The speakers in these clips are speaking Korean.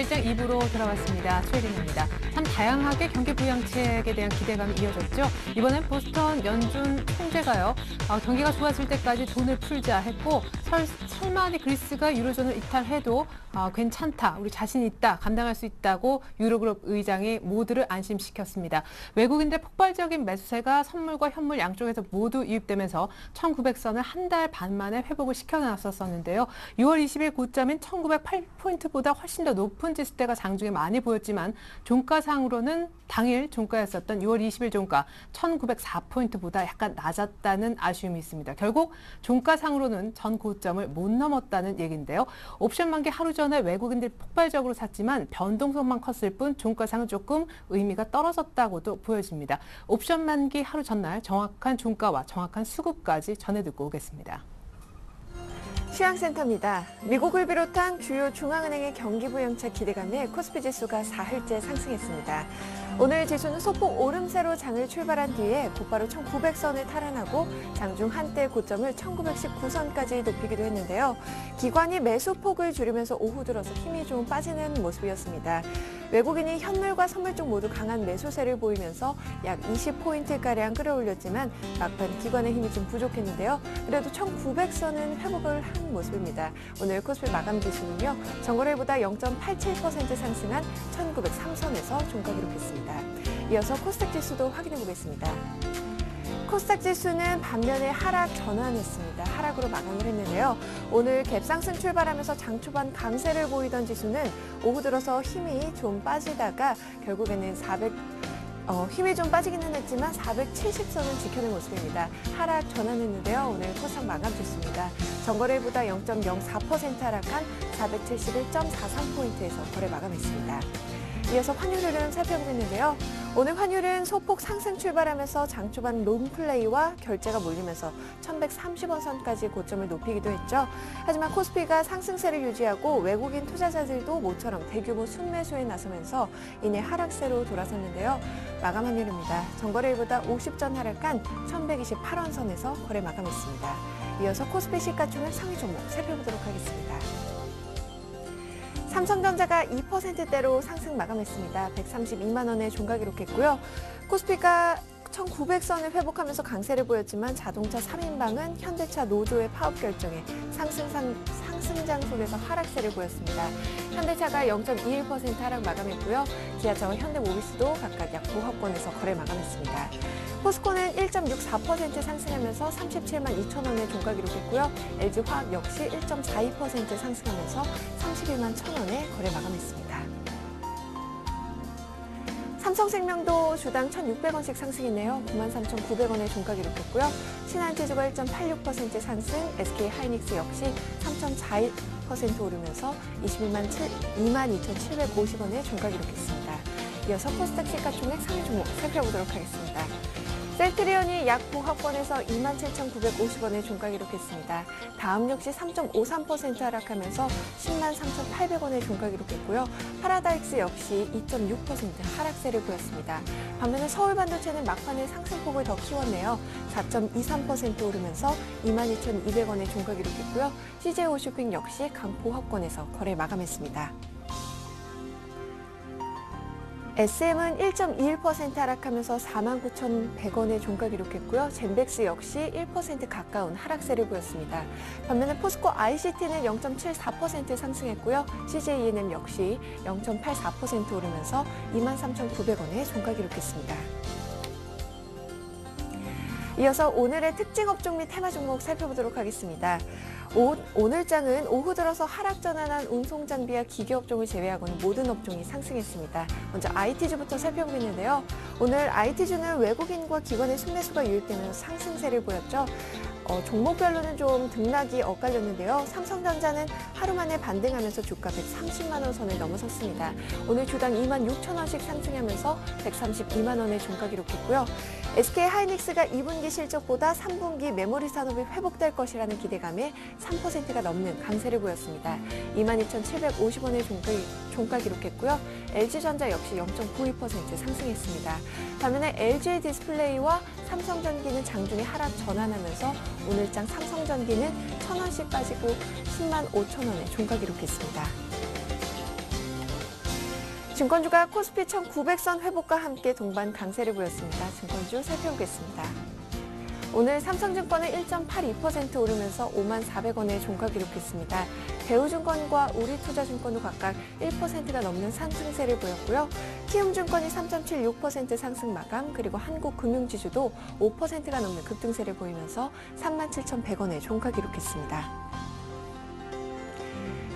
시장 2부로 돌아왔습니다. 최혜린입니다. 참 다양하게 경기 부양책에 대한 기대감이 이어졌죠. 이번엔 보스턴 연준 총재가요. 경기가 좋아질 때까지 돈을 풀자 했고 설마 그리스가 유로존을 이탈해도 괜찮다, 우리 자신 있다, 감당할 수 있다고 유로그룹 의장이 모두를 안심시켰습니다. 외국인들 폭발적인 매수세가 선물과 현물 양쪽에서 모두 유입되면서 1900선을 한 달 반 만에 회복을 시켜놨었는데요. 6월 20일 고점인 1908포인트보다 훨씬 더 높은 지수대가 장중에 많이 보였지만 종가상으로는 당일 종가였었던 6월 20일 종가 1904포인트보다 약간 낮았다는 아쉬움이 있습니다. 결국 종가상으로는 전 고점을 못 넘었다는 얘기인데요. 옵션 만기 하루 전에 외국인들이 폭발적으로 샀지만 변동성만 컸을 뿐 종가상은 조금 의미가 떨어졌다고도 보여집니다. 옵션 만기 하루 전날 정확한 종가와 정확한 수급까지 전해 듣고 오겠습니다. 시황센터입니다. 미국을 비롯한 주요 중앙은행의 경기부양책 기대감에 코스피 지수가 4일째 상승했습니다. 오늘 지수는 소폭 오름세로 장을 출발한 뒤에 곧바로 1900선을 탈환하고 장중 한때 고점을 1919선까지 높이기도 했는데요. 기관이 매수폭을 줄이면서 오후 들어서 힘이 좀 빠지는 모습이었습니다. 외국인이 현물과 선물 쪽 모두 강한 매수세를 보이면서 약 20포인트가량 끌어올렸지만 막판 기관의 힘이 좀 부족했는데요. 그래도 1900선은 회복을 한 모습입니다. 오늘 코스피 마감 지수는요. 전거래일보다 0.87% 상승한 1903선에서 종가 기록했습니다. 이어서 코스닥 지수도 확인해 보겠습니다. 코스닥 지수는 반면에 하락 전환했습니다. 하락으로 마감을 했는데요. 오늘 갭상승 출발하면서 장 초반 강세를 보이던 지수는 오후 들어서 힘이 좀 빠지다가 결국에는 힘이 좀 빠지기는 했지만 470선은 지켜낸 모습입니다. 하락 전환했는데요. 오늘 코스닥 마감 지수입니다. 전거래일보다 0.04% 하락한 471.43포인트에서 거래 마감했습니다. 이어서 환율 흐름 살펴보겠는데요. 오늘 환율은 소폭 상승 출발하면서 장 초반 롱플레이와 결제가 몰리면서 1130원 선까지 고점을 높이기도 했죠. 하지만 코스피가 상승세를 유지하고 외국인 투자자들도 모처럼 대규모 순매수에 나서면서 이내 하락세로 돌아섰는데요. 마감 환율입니다. 전거래일보다 50전 하락한 1128원 선에서 거래 마감했습니다. 이어서 코스피 시가총액 상위 종목 살펴보도록 하겠습니다. 삼성전자가 2%대로 상승 마감했습니다. 132만 원에 종가 기록했고요. 코스피가 1900선을 회복하면서 강세를 보였지만 자동차 3인방은 현대차 노조의 파업 결정에 상승장 속에서 하락세를 보였습니다. 현대차가 0.21% 하락 마감했고요. 기아차와 현대모비스도 각각 약 보합권에서 거래 마감했습니다. 포스코는 1.64% 상승하면서 37만 2천 원에 종가 기록했고요. LG화학 역시 1.42% 상승하면서 31만 1천 원에 거래 마감했습니다. 삼성생명도 주당 1,600원씩 상승했네요. 93,900원에 종가 기록했고요. 신한지주가 1.86% 상승, SK하이닉스 역시 3.41% 오르면서 22,750원에 종가 기록했습니다. 이어서 코스닥 시가총액 상위 종목 살펴보도록 하겠습니다. 셀트리온이 약 보합권에서 27,950원에 종가 기록했습니다. 다음 역시 3.53% 하락하면서 103,800원에 종가 기록했고요. 파라다익스 역시 2.6% 하락세를 보였습니다. 반면에 서울반도체는 막판에 상승폭을 더 키웠네요. 4.23% 오르면서 22,200원에 종가 기록했고요. CJ호쇼핑 역시 강보합권에서 거래 마감했습니다. SM은 1.21% 하락하면서 49,100원에 종가 기록했고요. 젠백스 역시 1% 가까운 하락세를 보였습니다. 반면에 포스코 ICT는 0.74% 상승했고요. CJENM 역시 0.84% 오르면서 23,900원에 종가 기록했습니다. 이어서 오늘의 특징 업종 및 테마 종목 살펴보도록 하겠습니다. 오늘 장은 오후 들어서 하락 전환한 운송장비와 기계업종을 제외하고는 모든 업종이 상승했습니다. 먼저 IT주부터 살펴보겠는데요. 오늘 IT주는 외국인과 기관의 순매수가 유입되면서 상승세를 보였죠. 종목별로는 좀 등락이 엇갈렸는데요. 삼성전자는 하루 만에 반등하면서 주가 130만 원 선을 넘어섰습니다. 오늘 주당 26,000원씩 상승하면서 132만 원에 종가 기록했고요. SK하이닉스가 2분기 실적보다 3분기 메모리 산업이 회복될 것이라는 기대감에 3%가 넘는 강세를 보였습니다. 22,750원에 종가 기록했고요. LG전자 역시 0.92% 상승했습니다. 반면에 LG 디스플레이와 삼성전기는 장중에 하락 전환하면서 오늘장 삼성전기는 1,000원씩 빠지고 10만 5천 원에 종가 기록했습니다. 증권주가 코스피 1900선 회복과 함께 동반 강세를 보였습니다. 증권주 살펴보겠습니다. 오늘 삼성증권은 1.82% 오르면서 54,400원에 종가 기록했습니다. 대우증권과 우리투자증권도 각각 1%가 넘는 상승세를 보였고요. 키움증권이 3.76% 상승 마감, 그리고 한국금융지주도 5%가 넘는 급등세를 보이면서 37,100원에 종가 기록했습니다.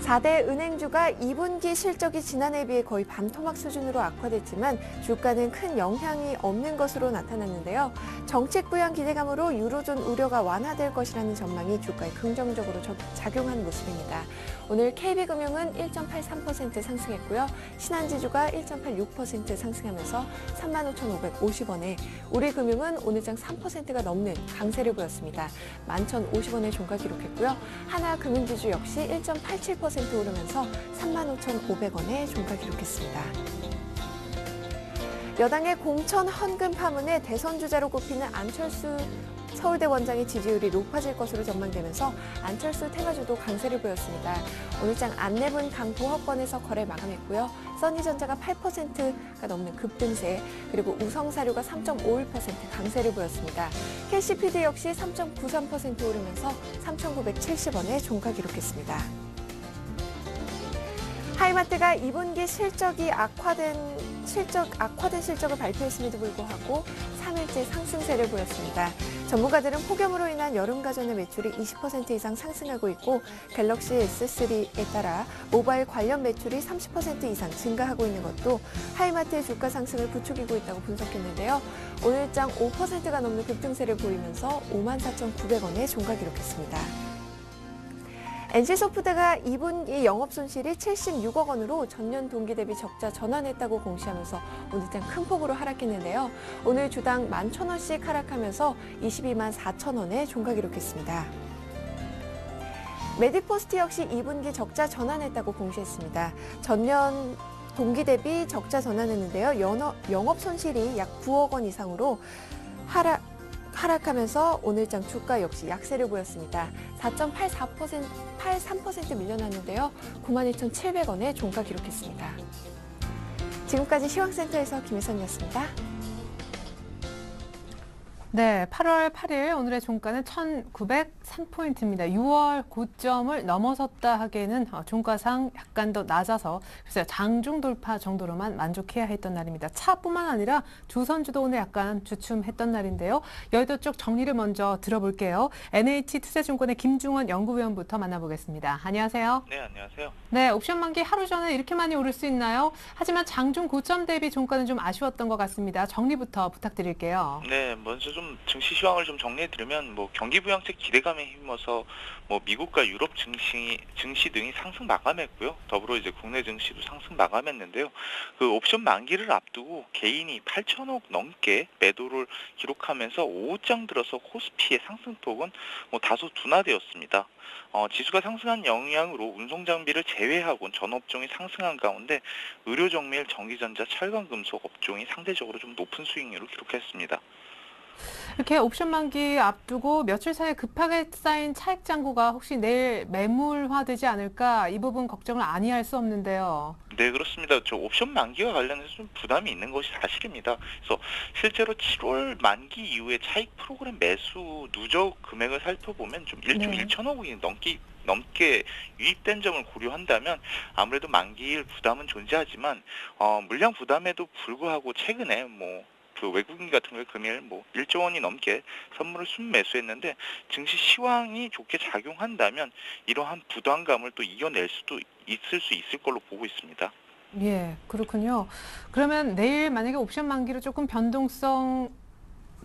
4대 은행주가 2분기 실적이 지난해에 비해 거의 반토막 수준으로 악화됐지만 주가는 큰 영향이 없는 것으로 나타났는데요. 정책 부양 기대감으로 유로존 우려가 완화될 것이라는 전망이 주가에 긍정적으로 작용한 모습입니다. 오늘 KB금융은 1.83% 상승했고요. 신한지주가 1.86% 상승하면서 35,550원에, 우리금융은 오늘장 3%가 넘는 강세를 보였습니다. 11,050원에 종가 기록했고요. 하나금융지주 역시 1.87% 오르면서 35,500원에 종가 기록했습니다. 여당의 공천 헌금 파문에 대선 주자로 꼽히는 안철수 서울대 원장의 지지율이 높아질 것으로 전망되면서 안철수 테마주도 강세를 보였습니다. 오늘장 안내분 강보합권에서 거래 마감했고요. 써니전자가 8%가 넘는 급등세, 그리고 우성사료가 3.51% 강세를 보였습니다. 캐시피드 역시 3.93% 오르면서 3,970원에 종가 기록했습니다. 하이마트가 2분기 실적이 악화된 실적을 발표했음에도 불구하고 3일째 상승세를 보였습니다. 전문가들은 폭염으로 인한 여름 가전의 매출이 20% 이상 상승하고 있고, 갤럭시 S3에 따라 모바일 관련 매출이 30% 이상 증가하고 있는 것도 하이마트의 주가 상승을 부추기고 있다고 분석했는데요. 오늘장 5%가 넘는 급등세를 보이면서 54,900원에 종가 기록했습니다. NC소프트가 2분기 영업손실이 76억 원으로 전년 동기 대비 적자 전환했다고 공시하면서 오늘장 큰 폭으로 하락했는데요. 오늘 주당 11,000원씩 하락하면서 22만 4천원에 종가 기록했습니다. 메디포스트 역시 2분기 적자 전환했다고 공시했습니다. 전년 동기 대비 적자 전환했는데요. 영업손실이 약 9억 원 이상으로 하락하면서 오늘장 주가 역시 약세를 보였습니다. 4.83% 밀려났는데요. 92,700원에 종가 기록했습니다. 지금까지 시황센터에서 김혜선이었습니다. 네, 8월 8일 오늘의 종가는 1,903포인트입니다. 6월 고점을 넘어섰다 하기에는 종가상 약간 더 낮아서 글쎄요, 장중 돌파 정도로만 만족해야 했던 날입니다. 차뿐만 아니라 조선주도 오늘 약간 주춤했던 날인데요. 여의도 쪽 정리를 먼저 들어볼게요. NH투자증권의 김중원 연구위원부터 만나보겠습니다. 안녕하세요. 네, 안녕하세요. 네, 옵션 만기 하루 전에 이렇게 많이 오를 수 있나요? 하지만 장중 고점 대비 종가는 좀 아쉬웠던 것 같습니다. 정리부터 부탁드릴게요. 네, 먼저 좀 증시 시황을 좀 정리해드리면, 경기 부양책 기대감에 힘입어서 미국과 유럽 증시 등이 상승 마감했고요. 더불어 이제 국내 증시도 상승 마감했는데요. 그 옵션 만기를 앞두고 개인이 8천억 넘게 매도를 기록하면서 5장 들어서 코스피의 상승폭은 다소 둔화되었습니다. 지수가 상승한 영향으로 운송장비를 제외하고는 전 업종이 상승한 가운데 의료정밀, 전기전자, 철강금속 업종이 상대적으로 좀 높은 수익률을 기록했습니다. 이렇게 옵션 만기 앞두고 며칠 사이에 급하게 쌓인 차익 잔고가 혹시 내일 매물화되지 않을까, 이 부분 걱정을 아니할 수 없는데요. 네, 그렇습니다. 저 옵션 만기와 관련해서 좀 부담이 있는 것이 사실입니다. 그래서 실제로 7월 만기 이후에 차익 프로그램 매수 누적 금액을 살펴보면 좀 1조 네. 1천억 원이 넘게 유입된 점을 고려한다면 아무래도 만기일 부담은 존재하지만 물량 부담에도 불구하고 최근에 그 외국인 같은 경우에 금일 1조 원이 넘게 선물을 순매수했는데, 증시 시황이 좋게 작용한다면 이러한 부담감을 또 이겨낼 수도 있을 걸로 보고 있습니다. 예, 그렇군요. 그러면 내일 만약에 옵션 만기로 조금 변동성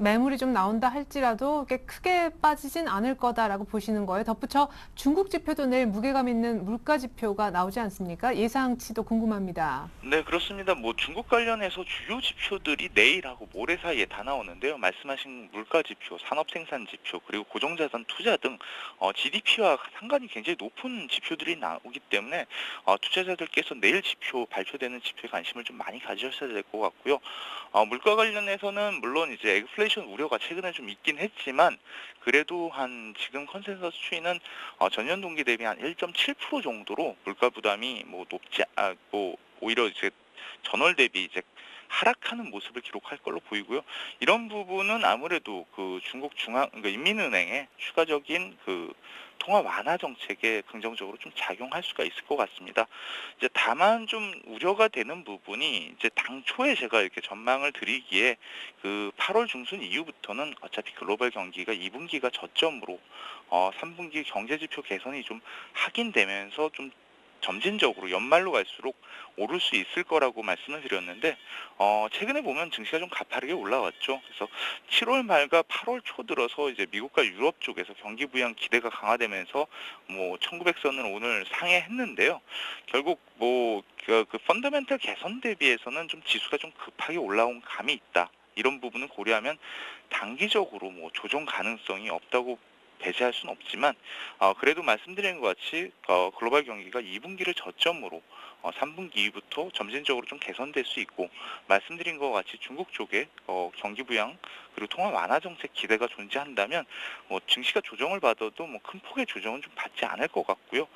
매물이 좀 나온다 할지라도 이렇게 크게 빠지진 않을 거다라고 보시는 거예요. 덧붙여 중국 지표도 내일 무게감 있는 물가 지표가 나오지 않습니까? 예상치도 궁금합니다. 네, 그렇습니다. 중국 관련해서 주요 지표들이 내일하고 모레 사이에 다 나오는데요. 말씀하신 물가 지표, 산업 생산 지표, 그리고 고정자산 투자 등 GDP와 상관이 굉장히 높은 지표들이 나오기 때문에 투자자들께서 내일 발표되는 지표에 관심을 좀 많이 가지셔야 될 것 같고요. 물가 관련해서는 물론 이제 에그플레이션 우려가 최근에 좀 있긴 했지만, 그래도 지금 컨센서스 추이는 전년 동기 대비 한 1.7% 정도로 물가 부담이 오히려 이제 전월 대비 이제 하락하는 모습을 기록할 걸로 보이고요. 이런 부분은 아무래도 그 중국 그러니까 인민은행의 추가적인 그 통화 완화 정책에 긍정적으로 좀 작용할 수가 있을 것 같습니다. 이제 다만 좀 우려가 되는 부분이 이제 당초에 제가 이렇게 전망을 드리기에 그 8월 중순 이후부터는 어차피 글로벌 경기가 2분기가 저점으로 3분기 경제지표 개선이 좀 확인되면서 좀 점진적으로 연말로 갈수록 오를 수 있을 거라고 말씀을 드렸는데 최근에 보면 증시가 좀 가파르게 올라왔죠. 그래서 7월 말과 8월 초 들어서 이제 미국과 유럽 쪽에서 경기 부양 기대가 강화되면서 뭐 1900선을 오늘 상회했는데요. 결국 뭐 그 펀더멘털 개선 대비해서는 좀 지수가 좀 급하게 올라온 감이 있다. 이런 부분을 고려하면 단기적으로 뭐 조정 가능성이 없다고 배제할 수는 없지만 그래도 말씀드린 것 같이 글로벌 경기가 2분기를 저점으로 3분기 이후부터 점진적으로 좀 개선될 수 있고 말씀드린 것 같이 중국 쪽에 경기 부양 그리고 통화 완화 정책 기대가 존재한다면 증시가 조정을 받아도 뭐 큰 폭의 조정은 좀 받지 않을 것 같고요.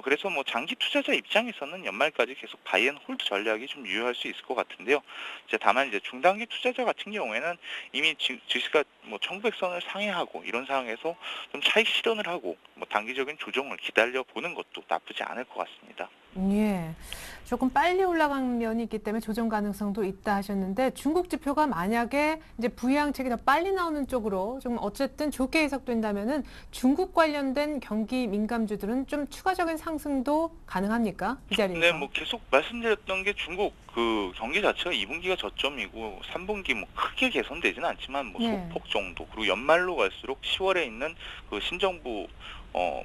그래서 뭐 장기 투자자 입장에서는 연말까지 계속 바이앤홀드 전략이 좀 유효할 수 있을 것 같은데요. 이제 다만 이제 중단기 투자자 같은 경우에는 이미 증시가 뭐 1900선을 상회하고 이런 상황에서 좀 차익 실현을 하고 뭐 단기적인 조정을 기다려 보는 것도 나쁘지 않을 것 같습니다. 예. 조금 빨리 올라간 면이 있기 때문에 조정 가능성도 있다 하셨는데 중국 지표가 만약에 이제 부양책이 더 빨리 나오는 쪽으로 좀 어쨌든 좋게 해석된다면은 중국 관련된 경기 민감주들은 좀 추가적인 상승도 가능합니까? 이 자리에서. 네, 뭐 계속 말씀드렸던 게 중국 그 경기 자체가 2분기가 저점이고 3분기 뭐 크게 개선되지는 않지만 뭐 예. 소폭 정도 그리고 연말로 갈수록 10월에 있는 그 신정부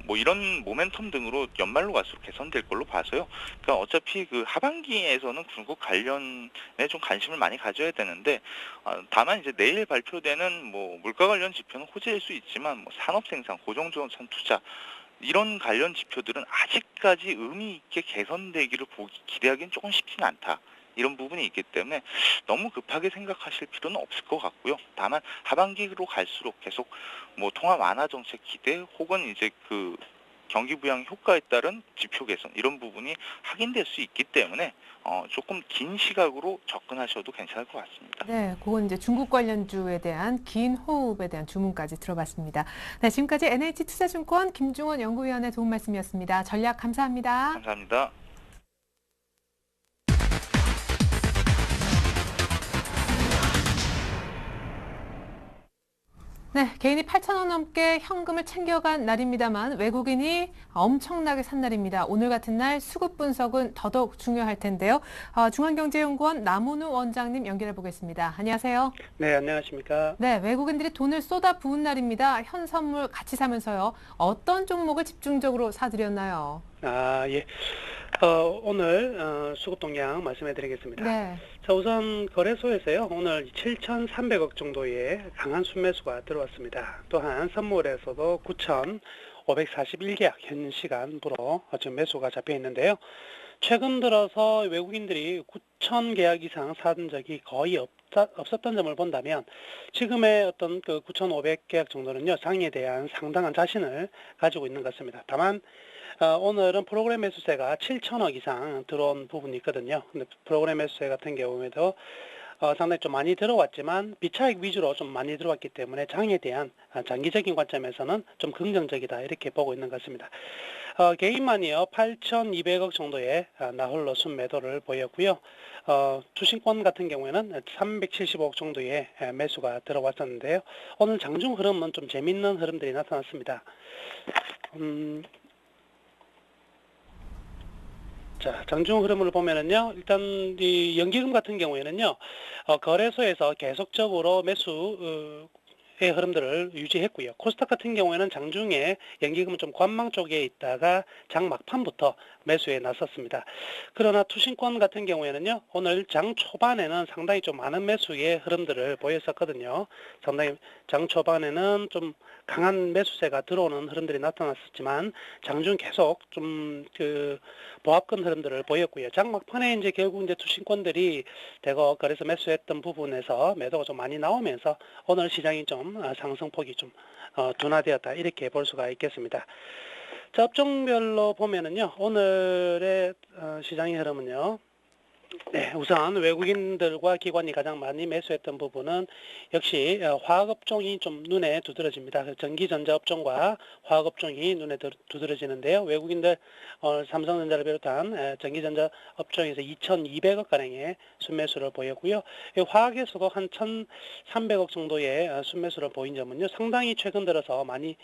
뭐 이런 모멘텀 등으로 연말로 갈수록 개선될 걸로 봐서요. 그러니까 어차피 그 하반기에서는 중국 관련에 좀 관심을 많이 가져야 되는데 다만 이제 내일 발표되는 뭐 물가 관련 지표는 호재일 수 있지만 뭐 산업 생산, 고정조선 투자 이런 관련 지표들은 아직까지 의미 있게 개선되기를 기대하기는 조금 쉽지는 않다. 이런 부분이 있기 때문에 너무 급하게 생각하실 필요는 없을 것 같고요. 다만 하반기로 갈수록 계속 뭐 통화 완화 정책 기대 혹은 이제 그 경기 부양 효과에 따른 지표 개선 이런 부분이 확인될 수 있기 때문에 조금 긴 시각으로 접근하셔도 괜찮을 것 같습니다. 네, 그건 이제 중국 관련주에 대한 긴 호흡에 대한 주문까지 들어봤습니다. 네, 지금까지 NH투자증권 김중원 연구위원의 도움 말씀이었습니다. 전략 감사합니다. 감사합니다. 네, 개인이 8,000원 넘게 현금을 챙겨간 날입니다만 외국인이 엄청나게 산 날입니다. 오늘 같은 날 수급 분석은 더더욱 중요할 텐데요. 중앙경제연구원 남은우 원장님 연결해 보겠습니다. 안녕하세요. 네, 안녕하십니까. 네, 외국인들이 돈을 쏟아 부은 날입니다. 현 선물 같이 사면서요. 어떤 종목을 집중적으로 사들였나요? 예. 오늘 수급 동향 말씀해 드리겠습니다. 네. 자, 우선 거래소에서요. 오늘 7,300억 정도의 강한 순매수가 들어왔습니다. 또한 선물에서도 9,541계약 현 시간부로 지금 매수가 잡혀 있는데요. 최근 들어서 외국인들이 9,000계약 이상 산 적이 거의 없었던 점을 본다면 지금의 어떤 그 9,500계약 정도는요. 장에 대한 상당한 자신을 가지고 있는 것 같습니다. 다만 오늘은 프로그램 매수세가 7천억 이상 들어온 부분이 있거든요. 근데 프로그램 매수세 같은 경우에도 상당히 좀 많이 들어왔지만 비차익 위주로 좀 많이 들어왔기 때문에 장에 대한 장기적인 관점에서는 좀 긍정적이다 이렇게 보고 있는 것 같습니다. 개인만이요 8,200억 정도의 나홀로 순매도를 보였고요. 투신권 같은 경우에는 375억 정도의 매수가 들어왔었는데요. 오늘 장중 흐름은 좀 재밌는 흐름들이 나타났습니다. 자, 장중 흐름을 보면은요, 일단 이 연기금 같은 경우에는요, 거래소에서 계속적으로 매수의 흐름들을 유지했고요. 코스닥 같은 경우에는 장중에 연기금은 좀 관망 쪽에 있다가 장 막판부터 매수에 나섰습니다. 그러나 투신권 같은 경우에는요, 오늘 장 초반에는 상당히 좀 많은 매수의 흐름들을 보였었거든요. 상당히 장 초반에는 좀 강한 매수세가 들어오는 흐름들이 나타났었지만 장중 계속 좀 보합권 흐름들을 보였고요. 장 막판에 이제 결국 이제 투신권들이 대거 거래소 매수했던 부분에서 매도가 좀 많이 나오면서 오늘 시장이 좀 상승폭이 좀 둔화되었다 이렇게 볼 수가 있겠습니다. 자, 업종별로 보면은요 오늘의 시장의 흐름은요 네, 우선 외국인들과 기관이 가장 많이 매수했던 부분은 역시 화학업종이 좀 눈에 두드러집니다. 전기전자 업종과 화학업종이 눈에 두드러지는데요. 외국인들 삼성전자를 비롯한 전기전자 업종에서 2,200억 가량의 순매수를 보였고요. 화학에서도 한 1,300억 정도의 순매수를 보인 점은요, 상당히 최근 들어서 많이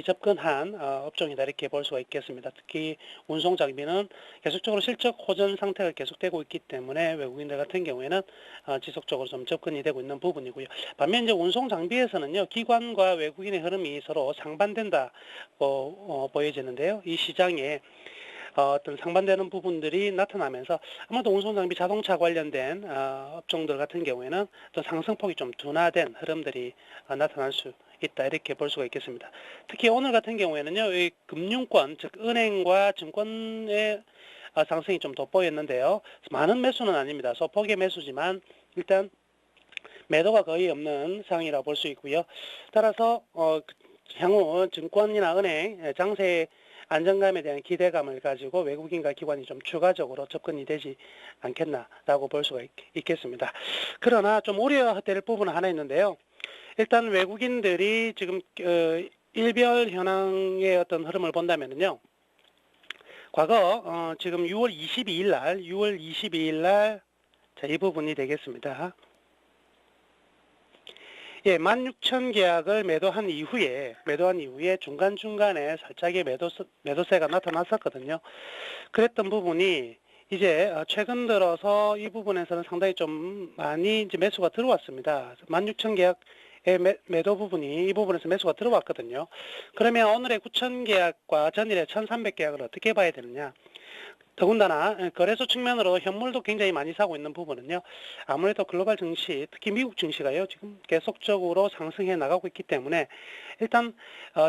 접근한 업종이다 이렇게 볼 수가 있겠습니다. 특히 운송장비는 계속적으로 실적 호전 상태가 계속되고 있기 때문에 외국인들 같은 경우에는 지속적으로 좀 접근이 되고 있는 부분이고요. 반면 이제 운송 장비에서는요, 기관과 외국인의 흐름이 서로 상반된다고 보여지는데요. 이 시장에 어떤 상반되는 부분들이 나타나면서 아마도 운송장비 자동차 관련된 업종들 같은 경우에는 또 상승폭이 좀 둔화된 흐름들이 나타날 수 있다 이렇게 볼 수가 있겠습니다. 특히 오늘 같은 경우에는요, 이 금융권 즉 은행과 증권의 상승이 좀 돋보였는데요. 많은 매수는 아닙니다. 소폭의 매수지만 일단 매도가 거의 없는 상황이라고 볼 수 있고요. 따라서 향후 증권이나 은행 장세 안정감에 대한 기대감을 가지고 외국인과 기관이 좀 추가적으로 접근이 되지 않겠나라고 볼 수가 있겠습니다. 그러나 좀 우려될 부분은 하나 있는데요. 일단 외국인들이 지금 일별 현황의 어떤 흐름을 본다면요. 과거 지금 6월 22일 날 자, 이 부분이 되겠습니다. 예, 16,000계약을 매도한 이후에 중간중간에 살짝의 매도세가 나타났었거든요. 그랬던 부분이 이제 최근 들어서 이 부분에서는 상당히 좀 많이 이제 매수가 들어왔습니다. 16,000계약 매도 부분이 이 부분에서 매수가 들어왔거든요. 그러면 오늘의 9,000계약과 전일의 1,300계약을 어떻게 봐야 되느냐? 더군다나 거래소 측면으로 현물도 굉장히 많이 사고 있는 부분은요. 아무래도 글로벌 증시, 특히 미국 증시가요. 지금 계속적으로 상승해 나가고 있기 때문에 일단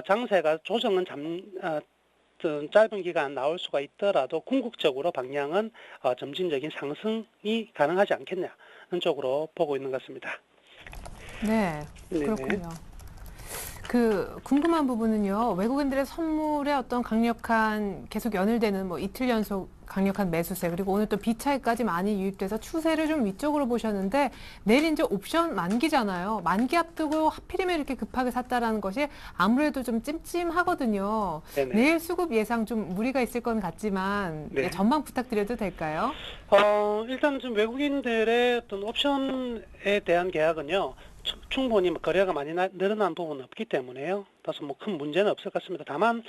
장세가 조정은 짧은 기간 나올 수가 있더라도 궁극적으로 방향은 점진적인 상승이 가능하지 않겠냐는 쪽으로 보고 있는 것 같습니다. 네, 그렇군요. 궁금한 부분은요, 외국인들의 선물에 어떤 강력한, 계속 연일되는 이틀 연속 강력한 매수세, 그리고 오늘 또 비차익까지 많이 유입돼서 추세를 좀 위쪽으로 보셨는데, 내일 이제 옵션 만기잖아요. 만기 앞두고 하필이면 이렇게 급하게 샀다라는 것이 아무래도 좀 찜찜하거든요. 네네. 내일 수급 예상 좀 무리가 있을 건 같지만, 네. 전망 부탁드려도 될까요? 일단 좀 외국인들의 어떤 옵션에 대한 계약은요, 충분히 거래가 많이 늘어난 부분은 없기 때문에요. 따라서 큰 문제는 없을 것 같습니다. 다만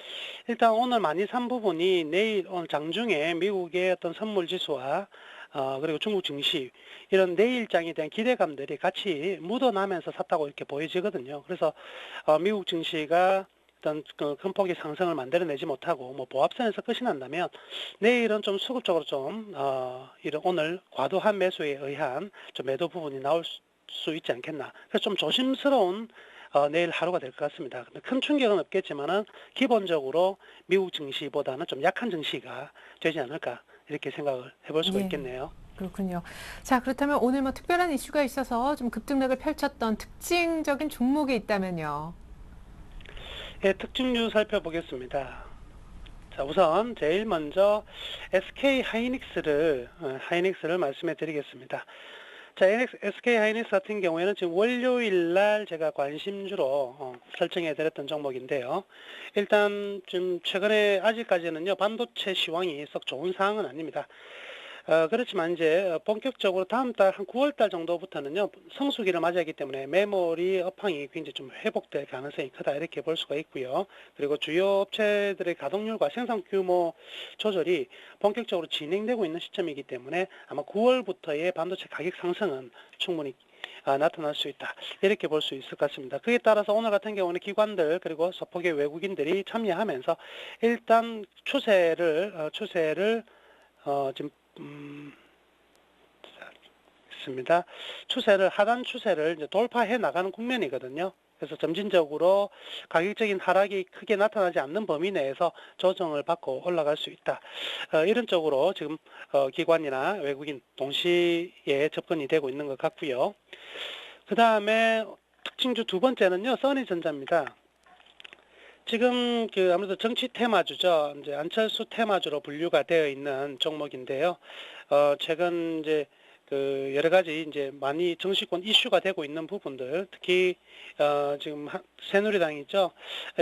일단 오늘 많이 산 부분이 내일 오늘 장중에 미국의 어떤 선물 지수와 그리고 중국 증시 이런 내일장에 대한 기대감들이 같이 묻어나면서 샀다고 이렇게 보여지거든요. 그래서 미국 증시가 어떤 큰 폭의 상승을 만들어내지 못하고 보합선에서 끝이 난다면 내일은 좀 수급적으로 좀 이런 오늘 과도한 매수에 의한 좀 매도 부분이 나올 수 있지 않겠나. 그래서 좀 조심스러운 내일 하루가 될 것 같습니다. 근데 큰 충격은 없겠지만은 기본적으로 미국 증시보다는 좀 약한 증시가 되지 않을까 이렇게 생각을 해볼 수가 있겠네요. 그렇군요. 자, 그렇다면 오늘 특별한 이슈가 있어서 좀 급등락을 펼쳤던 특징적인 종목이 있다면요. 예, 특징주 살펴보겠습니다. 자, 우선 제일 먼저 SK 하이닉스를 말씀해 드리겠습니다. 자, SK 하이닉스 같은 경우에는 지금 월요일 날 제가 관심주로 설정해 드렸던 종목인데요. 일단 좀 최근에 아직까지는요, 반도체 시황이 썩 좋은 상황은 아닙니다. 그렇지만 이제 본격적으로 다음 달 한 9월 달 정도부터는요, 성수기를 맞이하기 때문에 메모리 업황이 굉장히 좀 회복될 가능성이 크다 이렇게 볼 수가 있고요. 그리고 주요 업체들의 가동률과 생산 규모 조절이 본격적으로 진행되고 있는 시점이기 때문에 아마 9월부터의 반도체 가격 상승은 충분히 나타날 수 있다 이렇게 볼 수 있을 것 같습니다. 그에 따라서 오늘 같은 경우는 기관들 그리고 소폭의 외국인들이 참여하면서 일단 추세를 지금 있습니다. 하단 추세를 이제 돌파해 나가는 국면이거든요. 그래서 점진적으로 가격적인 하락이 크게 나타나지 않는 범위 내에서 조정을 받고 올라갈 수 있다. 이런 쪽으로 지금 기관이나 외국인 동시에 접근이 되고 있는 것 같고요. 그 다음에 특징주 두 번째는요, 써니전자입니다. 지금 아무래도 정치 테마주죠. 이제 안철수 테마주로 분류가 되어 있는 종목인데요. 최근 이제 그 여러 가지 이제 많이 정치권 이슈가 되고 있는 부분들, 특히 지금 새누리당이 있죠,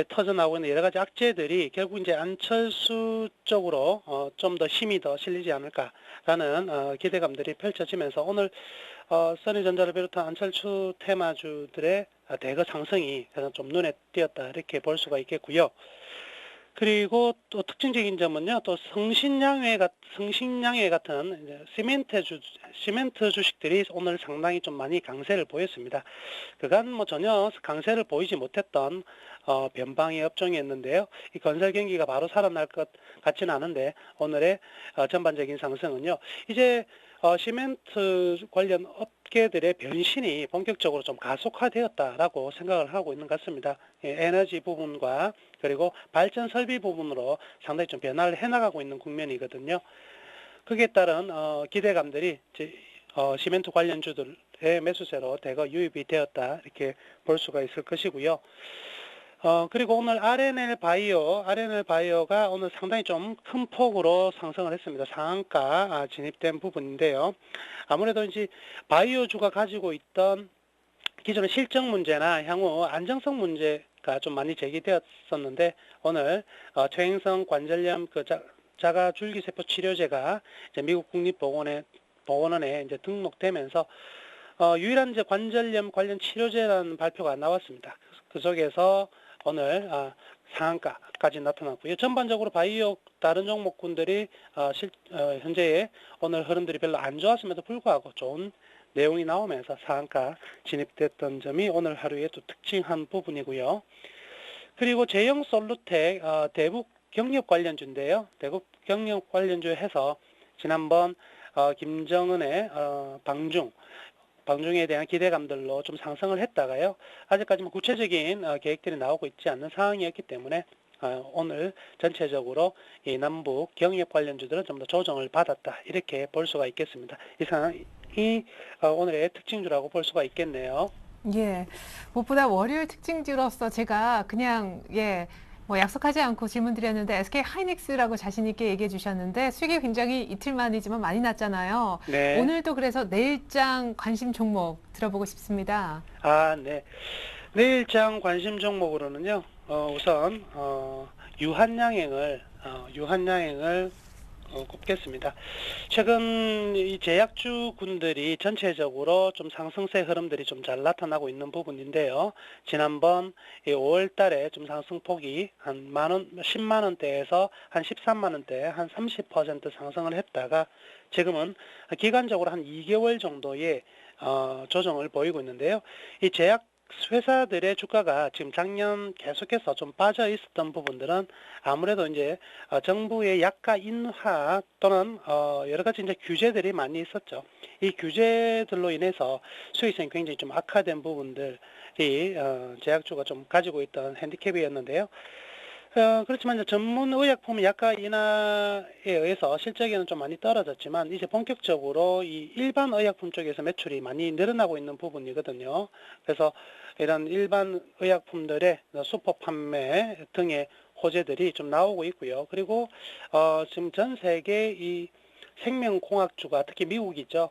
터져 나오고 있는 여러 가지 악재들이 결국 이제 안철수 쪽으로 좀 더 힘이 더 실리지 않을까라는 기대감들이 펼쳐지면서 오늘 써니전자를 비롯한 안철수 테마주들의 대거 상승이 가장 좀 눈에 띄었다 이렇게 볼 수가 있겠고요. 그리고 또 특징적인 점은요, 또 성신양회 같은 이제 시멘트 주식들이 오늘 상당히 좀 많이 강세를 보였습니다. 그간 뭐 전혀 강세를 보이지 못했던 변방의 업종이었는데요. 이 건설 경기가 바로 살아날 것 같지는 않은데 오늘의 전반적인 상승은요, 이제 시멘트 관련 업계들의 변신이 본격적으로 좀 가속화되었다라고 생각을 하고 있는 것 같습니다. 에너지 부분과 그리고 발전 설비 부분으로 상당히 좀 변화를 해나가고 있는 국면이거든요. 거기에 따른 기대감들이 시멘트 관련주들의 매수세로 대거 유입이 되었다 이렇게 볼 수가 있을 것이고요. 그리고 오늘 RNL 바이오가 오늘 상당히 좀 큰 폭으로 상승을 했습니다. 상한가 진입된 부분인데요. 아무래도 이제 바이오주가 가지고 있던 기존의 실적 문제나 향후 안정성 문제가 좀 많이 제기되었었는데 오늘 퇴행성 관절염 자가 줄기세포 치료제가 이제 미국 국립보건원에 이제 등록되면서 유일한 이제 관절염 관련 치료제라는 발표가 나왔습니다. 그 속에서 오늘 상한가까지 나타났고요. 전반적으로 바이오 다른 종목군들이 현재의 오늘 흐름들이 별로 안 좋았음에도 불구하고 좋은 내용이 나오면서 상한가 진입됐던 점이 오늘 하루의 또 특징한 부분이고요. 그리고 제형 솔루텍 대북 경협 관련주인데요. 대북 경협 관련주 해서 지난번 김정은의 방중에 대한 기대감들로 좀 상승을 했다가요. 아직까지 뭐 구체적인 계획들이 나오고 있지 않는 상황이었기 때문에 오늘 전체적으로 이 남북 경협 관련주들은 좀 더 조정을 받았다 이렇게 볼 수가 있겠습니다. 이 상황이 오늘의 특징주라고 볼 수가 있겠네요. 예, 무엇보다 월요일 특징주로서 제가 그냥 뭐 약속하지 않고 질문 드렸는데 SK 하이닉스라고 자신 있게 얘기해 주셨는데 수익이 굉장히 이틀 만이지만 많이 났잖아요. 네. 오늘도 그래서 내일장 관심 종목 들어보고 싶습니다. 네. 내일장 관심 종목으로는요. 우선 유한양행을 꼽겠습니다. 최근 이 제약주군들이 전체적으로 좀 상승세 흐름들이 좀 잘 나타나고 있는 부분인데요. 지난번 5월 달에 좀 상승폭이 한 10만 원대에서 한 13만 원대 한 30% 상승을 했다가 지금은 기간적으로 한 2개월 정도의 조정을 보이고 있는데요. 이 제약 회사들의 주가가 지금 작년 계속해서 좀 빠져 있었던 부분들은 아무래도 이제 정부의 약가 인하 또는 여러 가지 이제 규제들이 많이 있었죠. 이 규제들로 인해서 수익성이 굉장히 좀 악화된 부분들이 제약주가 좀 가지고 있던 핸디캡이었는데요. 그렇지만 이제 전문 의약품 약가 인하에 의해서 실적에는 좀 많이 떨어졌지만 이제 본격적으로 이 일반 의약품 쪽에서 매출이 많이 늘어나고 있는 부분이거든요. 그래서 이런 일반 의약품들의 수퍼 판매 등의 호재들이 좀 나오고 있고요. 그리고 지금 전 세계 이 생명공학주가 특히 미국이죠.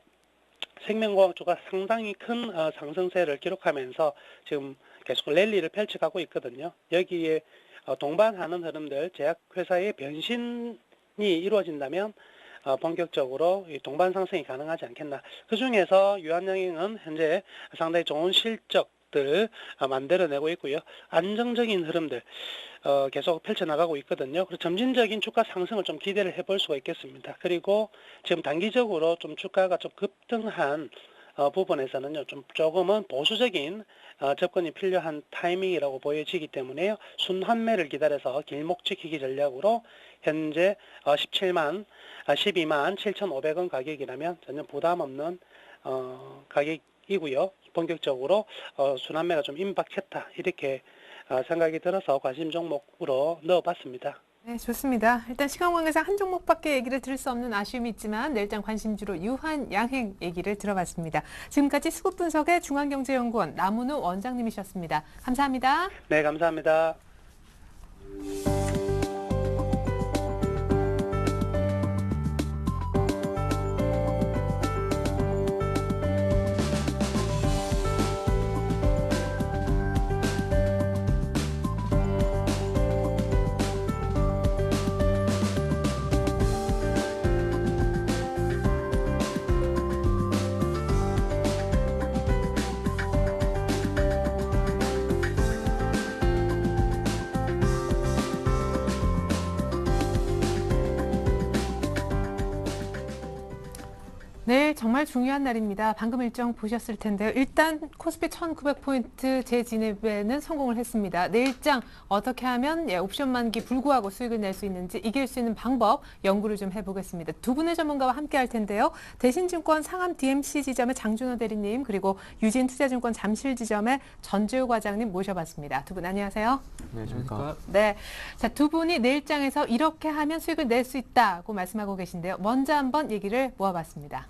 생명공학주가 상당히 큰 상승세를 기록하면서 지금 계속 랠리를 펼쳐가고 있거든요. 여기에 동반하는 흐름들, 제약회사의 변신이 이루어진다면 본격적으로 동반 상승이 가능하지 않겠나. 그 중에서 유한양행은 현재 상당히 좋은 실적들 만들어내고 있고요. 안정적인 흐름들 계속 펼쳐나가고 있거든요. 그래서 점진적인 주가 상승을 좀 기대를 해볼 수가 있겠습니다. 그리고 지금 단기적으로 좀 주가가 좀 급등한 부분에서는요, 조금은 보수적인 접근이 필요한 타이밍이라고 보여지기 때문에요, 순환매를 기다려서 길목 지키기 전략으로 현재 12만 7,500원 가격이라면 전혀 부담 없는 가격이고요. 본격적으로 순환매가 좀 임박했다 이렇게 생각이 들어서 관심 종목으로 넣어봤습니다. 네, 좋습니다. 일단 시간 관계상 한 종목밖에 얘기를 들을 수 없는 아쉬움이 있지만 내일장 관심주로 유한양행 얘기를 들어봤습니다. 지금까지 수급 분석의 중앙경제연구원 남은우 원장님이셨습니다. 감사합니다. 네, 감사합니다. 정말 중요한 날입니다. 방금 일정 보셨을 텐데요. 일단 코스피 1900포인트 재진입에는 성공을 했습니다. 내일장 어떻게 하면 옵션 만기 불구하고 수익을 낼 수 있는지 이길 수 있는 방법 연구를 좀 해보겠습니다. 두 분의 전문가와 함께 할 텐데요. 대신증권 상암 DMC 지점의 장준호 대리님 그리고 유진투자증권 잠실 지점의 전재우 과장님 모셔봤습니다. 두 분 안녕하세요. 네, 안녕하십니까. 네, 자, 두 분이 내일장에서 이렇게 하면 수익을 낼 수 있다고 말씀하고 계신데요. 먼저 한번 얘기를 모아봤습니다.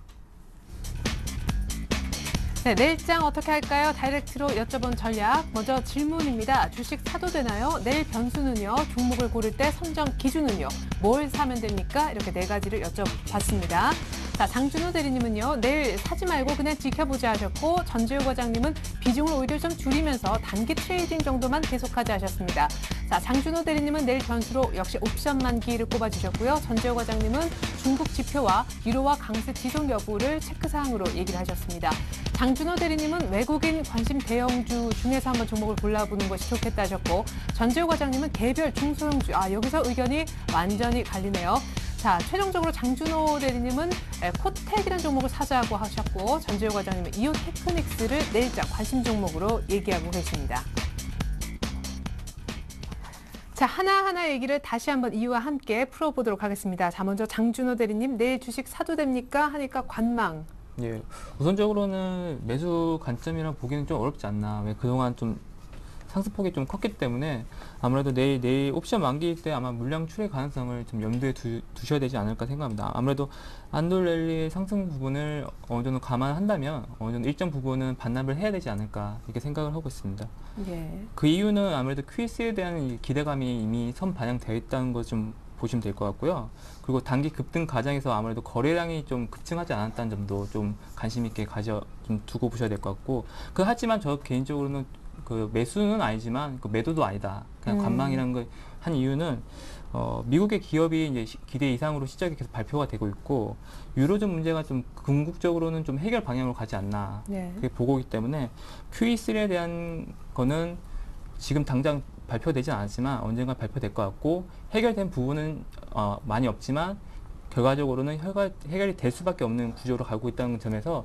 네, 내일장 어떻게 할까요? 다이렉트로 여쭤본 전략. 먼저 질문입니다. 주식 사도 되나요? 내일 변수는요? 종목을 고를 때 선정 기준은요? 뭘 사면 됩니까? 이렇게 네 가지를 여쭤봤습니다. 자, 장준호 대리님은요, 내일 사지 말고 그냥 지켜보자 하셨고, 전재우 과장님은 비중을 오히려 좀 줄이면서 단기 트레이딩 정도만 계속하자 하셨습니다. 자, 장준호 대리님은 내일 변수로 역시 옵션 만기를 꼽아주셨고요. 전재우 과장님은 중국 지표와 유로화 강세 지속 여부를 체크사항으로 얘기를 하셨습니다. 장준호 대리님은 외국인 관심 대형주 중에서 한번 종목을 골라보는 것이 좋겠다 하셨고, 전재우 과장님은 개별 중소형주, 여기서 의견이 완전히 갈리네요. 자, 최종적으로 장준호 대리님은 코텍이라는 종목을 사자고 하셨고, 전재우 과장님은 이오 테크닉스를 내일장 관심 종목으로 얘기하고 계십니다. 자, 하나하나 얘기를 다시 한번 이유와 함께 풀어보도록 하겠습니다. 자, 먼저 장준호 대리님, 내일 주식 사도 됩니까? 하니까 관망. 예, 우선적으로는 매수 관점이라 보기는 좀 어렵지 않나. 왜 그동안 좀 상승폭이 좀 컸기 때문에 아무래도 내일 옵션 만기일 때 아마 물량 출회 가능성을 좀 염두에 두셔야 되지 않을까 생각합니다. 아무래도 안돌랠리의 상승 부분을 어느 정도 감안한다면 어느 정도 일정 부분은 반납을 해야 되지 않을까 이렇게 생각을 하고 있습니다. 예. 그 이유는 아무래도 QS에 대한 이 기대감이 이미 선반영되어 있다는 것 좀 보시면 될 것 같고요. 그리고 단기 급등 과정에서 아무래도 거래량이 좀 급증하지 않았다는 점도 좀 관심 있게 좀 두고 보셔야 될 것 같고, 하지만 저 개인적으로는 그 매수는 아니지만 그 매도도 아니다. 그냥 관망이라는 걸 한 이유는 미국의 기업이 이제 기대 이상으로 실적이 계속 발표가 되고 있고, 유로존 문제가 좀 궁극적으로는 좀 해결 방향으로 가지 않나 그렇게 보고 있기 때문에 QE3에 대한 거는 지금 당장 발표되진 않았지만 언젠가 발표될 것 같고, 해결된 부분은 많이 없지만 결과적으로는 해결이 될 수밖에 없는 구조로 가고 있다는 점에서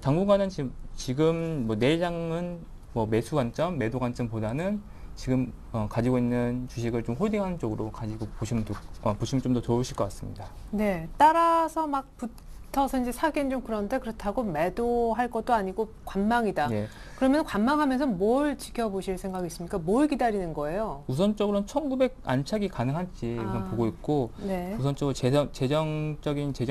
당분간은 지금 뭐 내일장은 뭐 매수 관점, 매도 관점보다는 지금 가지고 있는 주식을 좀 홀딩하는 쪽으로 가지고 보시면 좀 더 좋으실 것 같습니다. 네, 따라서 막 붙어서 이제 사기는 좀 그런데 그렇다고 매도할 것도 아니고 관망이다. 예. 그러면 관망하면서 뭘 지켜보실 생각이 있습니까? 뭘 기다리는 거예요? 우선적으로는 1900 안착이 가능한지 우선 보고 있고, 네. 우선적으로 재정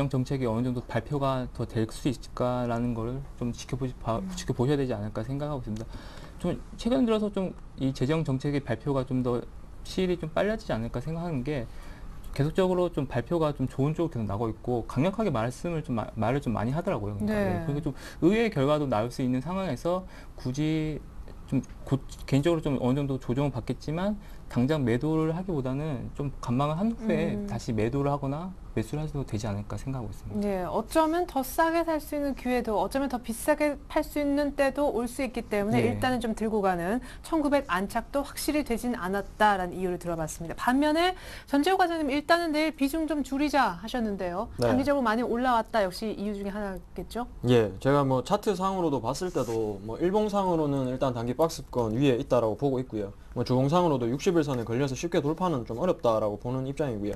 정책이 어느 정도 발표가 더 될 수 있을까라는 걸 좀 지켜보셔야 되지 않을까 생각하고 있습니다. 좀 최근 들어서 좀 이 재정 정책의 발표가 좀 더 시일이 좀 빨라지지 않을까 생각하는 게, 계속적으로 좀 발표가 좀 좋은 쪽으로 계속 나고 있고 강력하게 말을 좀 많이 하더라고요. 그러니까. 네. 그리고 좀 의외의 결과도 나올 수 있는 상황에서 굳이 좀 개인적으로 좀 어느 정도 조정을 받겠지만 당장 매도를 하기보다는 좀 관망을 한 후에 다시 매도를 하거나 매수를 하셔도 되지 않을까 생각하고 있습니다. 네, 어쩌면 더 싸게 살 수 있는 기회도 어쩌면 더 비싸게 팔 수 있는 때도 올 수 있기 때문에 네. 일단은 좀 들고 가는 1900 안착도 확실히 되진 않았다라는 이유를 들어봤습니다. 반면에 전재우 과장님 일단은 내일 비중 좀 줄이자 하셨는데요. 네. 단기적으로 많이 올라왔다 역시 이유 중에 하나겠죠? 예, 제가 뭐 차트 상으로도 봤을 때도 뭐 일봉상으로는 일단 단기 박스권 위에 있다라고 보고 있고요. 뭐 주봉상으로도 60일선에 걸려서 쉽게 돌파는 좀 어렵다라고 보는 입장이고요.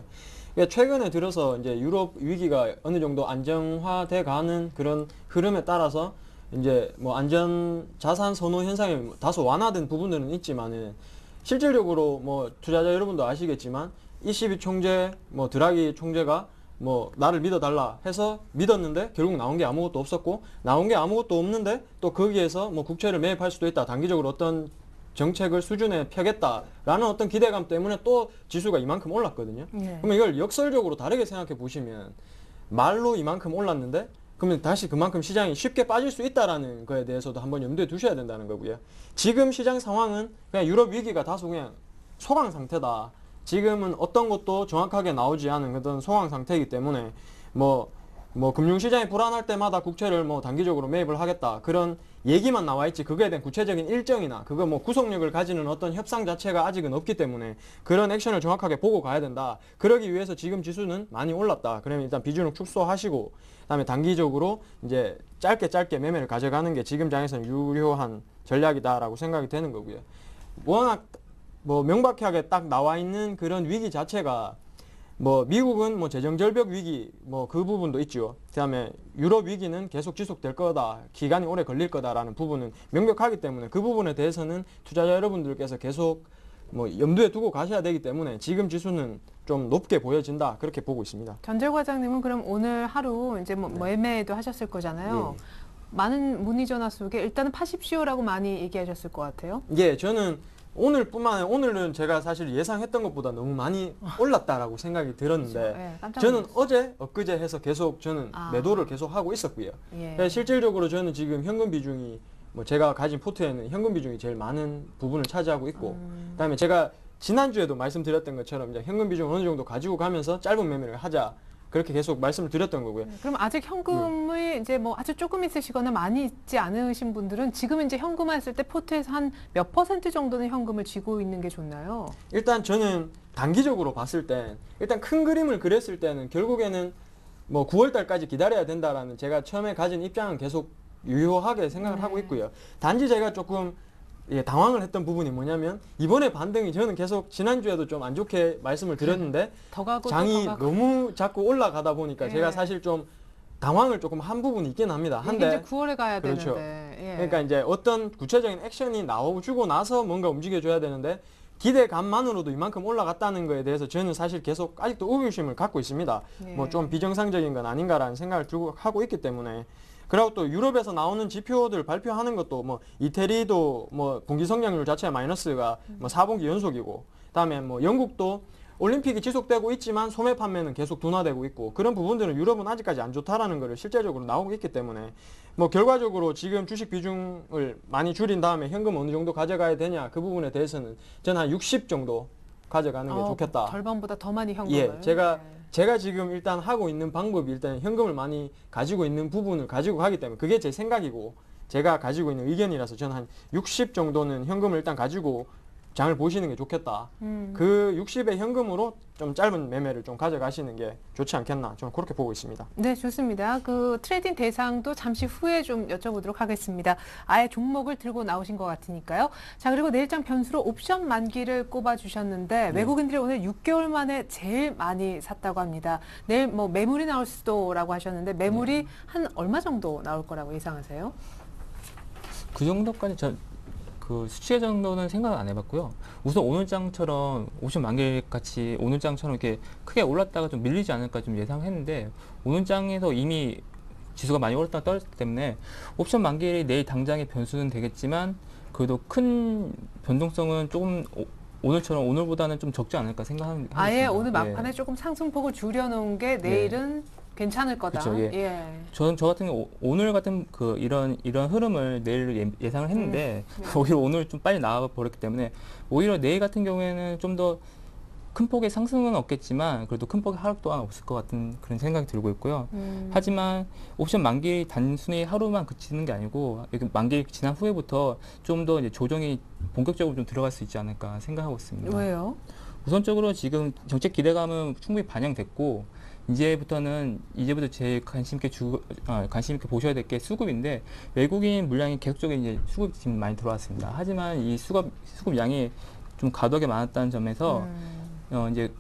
그러니까 최근에 들어서 이제 유럽 위기가 어느 정도 안정화돼 가는 그런 흐름에 따라서 이제 뭐 안전 자산 선호 현상이 다소 완화된 부분들은 있지만은 실질적으로 뭐 투자자 여러분도 아시겠지만 ECB 총재, 뭐 드라기 총재가 뭐 나를 믿어달라 해서 믿었는데 결국 나온 게 아무것도 없었고, 나온 게 아무것도 없는데 또 거기에서 뭐 국채를 매입할 수도 있다, 단기적으로 어떤 정책을 수준에 펴겠다라는 어떤 기대감 때문에 또 지수가 이만큼 올랐거든요. 네. 그러면 이걸 역설적으로 다르게 생각해 보시면, 말로 이만큼 올랐는데 그러면 다시 그만큼 시장이 쉽게 빠질 수 있다라는 거에 대해서도 한번 염두에 두셔야 된다는 거고요. 지금 시장 상황은 그냥 유럽 위기가 다소 그냥 소강 상태다. 지금은 어떤 것도 정확하게 나오지 않은 그런 소강 상태이기 때문에 뭐 뭐 금융시장이 불안할 때마다 국채를 뭐 단기적으로 매입을 하겠다 그런 얘기만 나와 있지 그거에 대한 구체적인 일정이나 그거 뭐 구속력을 가지는 어떤 협상 자체가 아직은 없기 때문에 그런 액션을 정확하게 보고 가야 된다. 그러기 위해서 지금 지수는 많이 올랐다. 그러면 일단 비중을 축소하시고 그다음에 단기적으로 이제 짧게 매매를 가져가는 게 지금 장에서는 유효한 전략이다라고 생각이 되는 거고요. 워낙 뭐 명백하게 딱 나와 있는 그런 위기 자체가 뭐 미국은 뭐 재정 절벽 위기 뭐 그 부분도 있죠. 그다음에 유럽 위기는 계속 지속될 거다. 기간이 오래 걸릴 거다라는 부분은 명백하기 때문에 그 부분에 대해서는 투자자 여러분들께서 계속 뭐 염두에 두고 가셔야 되기 때문에 지금 지수는 좀 높게 보여진다. 그렇게 보고 있습니다. 전재호 과장님은 그럼 오늘 하루 이제 뭐 매매도 하셨을 거잖아요. 많은 문의 전화 속에 일단은 파십시오라고 많이 얘기하셨을 것 같아요. 예, 저는 오늘뿐만 아니라 오늘은 제가 사실 예상했던 것보다 너무 많이 올랐다라고 생각이 들었는데 그렇죠. 예, 깜짝 저는 놀랐어요. 어제 엊그제 해서 계속 저는 매도를 계속 하고 있었고요. 예. 실질적으로 저는 지금 현금 비중이 뭐 제가 가진 포트에는 현금 비중이 제일 많은 부분을 차지하고 있고 그다음에 제가 지난주에도 말씀드렸던 것처럼 이제 현금 비중 어느 정도 가지고 가면서 짧은 매매를 하자. 그렇게 계속 말씀을 드렸던 거고요. 그럼 아직 현금이 이제 뭐 아주 조금 있으시거나 많이 있지 않으신 분들은 지금 이제 현금만 쓸 때 포트에서 한 몇 % 정도는 현금을 쥐고 있는 게 좋나요? 일단 저는 단기적으로 봤을 때 일단 큰 그림을 그렸을 때는 결국에는 뭐 9월 달까지 기다려야 된다라는 제가 처음에 가진 입장은 계속 유효하게 생각을 하고 있고요. 단지 제가 조금 당황을 했던 부분이 뭐냐면 이번에 반등이 저는 계속 지난주에도 좀 안 좋게 말씀을 드렸는데 더 가고 장이 더 가고. 너무 자꾸 올라가다 보니까 예. 제가 사실 좀 당황을 조금 한 부분이 있긴 합니다. 이게 이제 한데 9월에 가야 그렇죠. 되는데. 예. 그러니까 이제 어떤 구체적인 액션이 나오고 나서 뭔가 움직여줘야 되는데 기대감만으로도 이만큼 올라갔다는 거에 대해서 저는 사실 계속 아직도 의구심을 갖고 있습니다. 예. 뭐 좀 비정상적인 건 아닌가라는 생각을 들고 하고 있기 때문에 그리고 또 유럽에서 나오는 지표들 발표하는 것도 뭐 이태리도 뭐 분기 성장률 자체가 마이너스가 뭐 4분기 연속이고 그다음에 뭐 영국도 올림픽이 지속되고 있지만 소매 판매는 계속 둔화되고 있고 그런 부분들은 유럽은 아직까지 안 좋다라는 거를 실제적으로 나오고 있기 때문에 뭐 결과적으로 지금 주식 비중을 많이 줄인 다음에 현금 어느 정도 가져가야 되냐 그 부분에 대해서는 저는 한 60 정도 가져가는 게 좋겠다. 절반보다 더 많이 현금을. 예, 제가 지금 일단 하고 있는 방법이 일단 현금을 많이 가지고 있는 부분을 가지고 가기 때문에 그게 제 생각이고 제가 가지고 있는 의견이라서 저는 한 60 정도는 현금을 일단 가지고 장을 보시는 게 좋겠다. 그 60의 현금으로 좀 짧은 매매를 좀 가져가시는 게 좋지 않겠나. 저는 그렇게 보고 있습니다. 네, 좋습니다. 그 트레이딩 대상도 잠시 후에 좀 여쭤보도록 하겠습니다. 아예 종목을 들고 나오신 것 같으니까요. 자, 그리고 내일장 변수로 옵션 만기를 꼽아주셨는데 외국인들이 오늘 6개월 만에 제일 많이 샀다고 합니다. 내일 뭐 매물이 나올 수도라고 하셨는데 매물이 한 얼마 정도 나올 거라고 예상하세요? 그 정도까지 그 수치 정도는 생각을 안 해봤고요. 우선 오늘 장처럼 옵션 만기 같이 오늘 장처럼 이렇게 크게 올랐다가 좀 밀리지 않을까 좀 예상했는데 오늘 장에서 이미 지수가 많이 올랐다가 떨어졌기 때문에 옵션 만기일이 내일 당장의 변수는 되겠지만 그래도 큰 변동성은 조금 오늘처럼 오늘보다는 좀 적지 않을까 생각합니다. 아예 오늘 막판에 조금 상승폭을 줄여놓은 게 내일은 괜찮을 거다. 그렇죠, 예. 저 같은 경우 오늘 같은 그 이런 흐름을 내일 예상을 했는데 오히려 오늘 좀 빨리 나와 버렸기 때문에 오히려 내일 같은 경우에는 좀 더 큰 폭의 상승은 없겠지만 그래도 큰 폭의 하락 또한 없을 것 같은 그런 생각이 들고 있고요. 하지만 옵션 만기 단순히 하루만 그치는 게 아니고 만기 지난 후에부터 좀 더 이제 조정이 본격적으로 좀 들어갈 수 있지 않을까 생각하고 있습니다. 왜요? 우선적으로 지금 정책 기대감은 충분히 반영됐고 이제부터 제일 관심 있게 보셔야 될 게 수급인데 외국인 물량이 계속적인 이제 수급이 지금 많이 들어왔습니다. 하지만 이 수급량이 좀 과도하게 많았다는 점에서 이제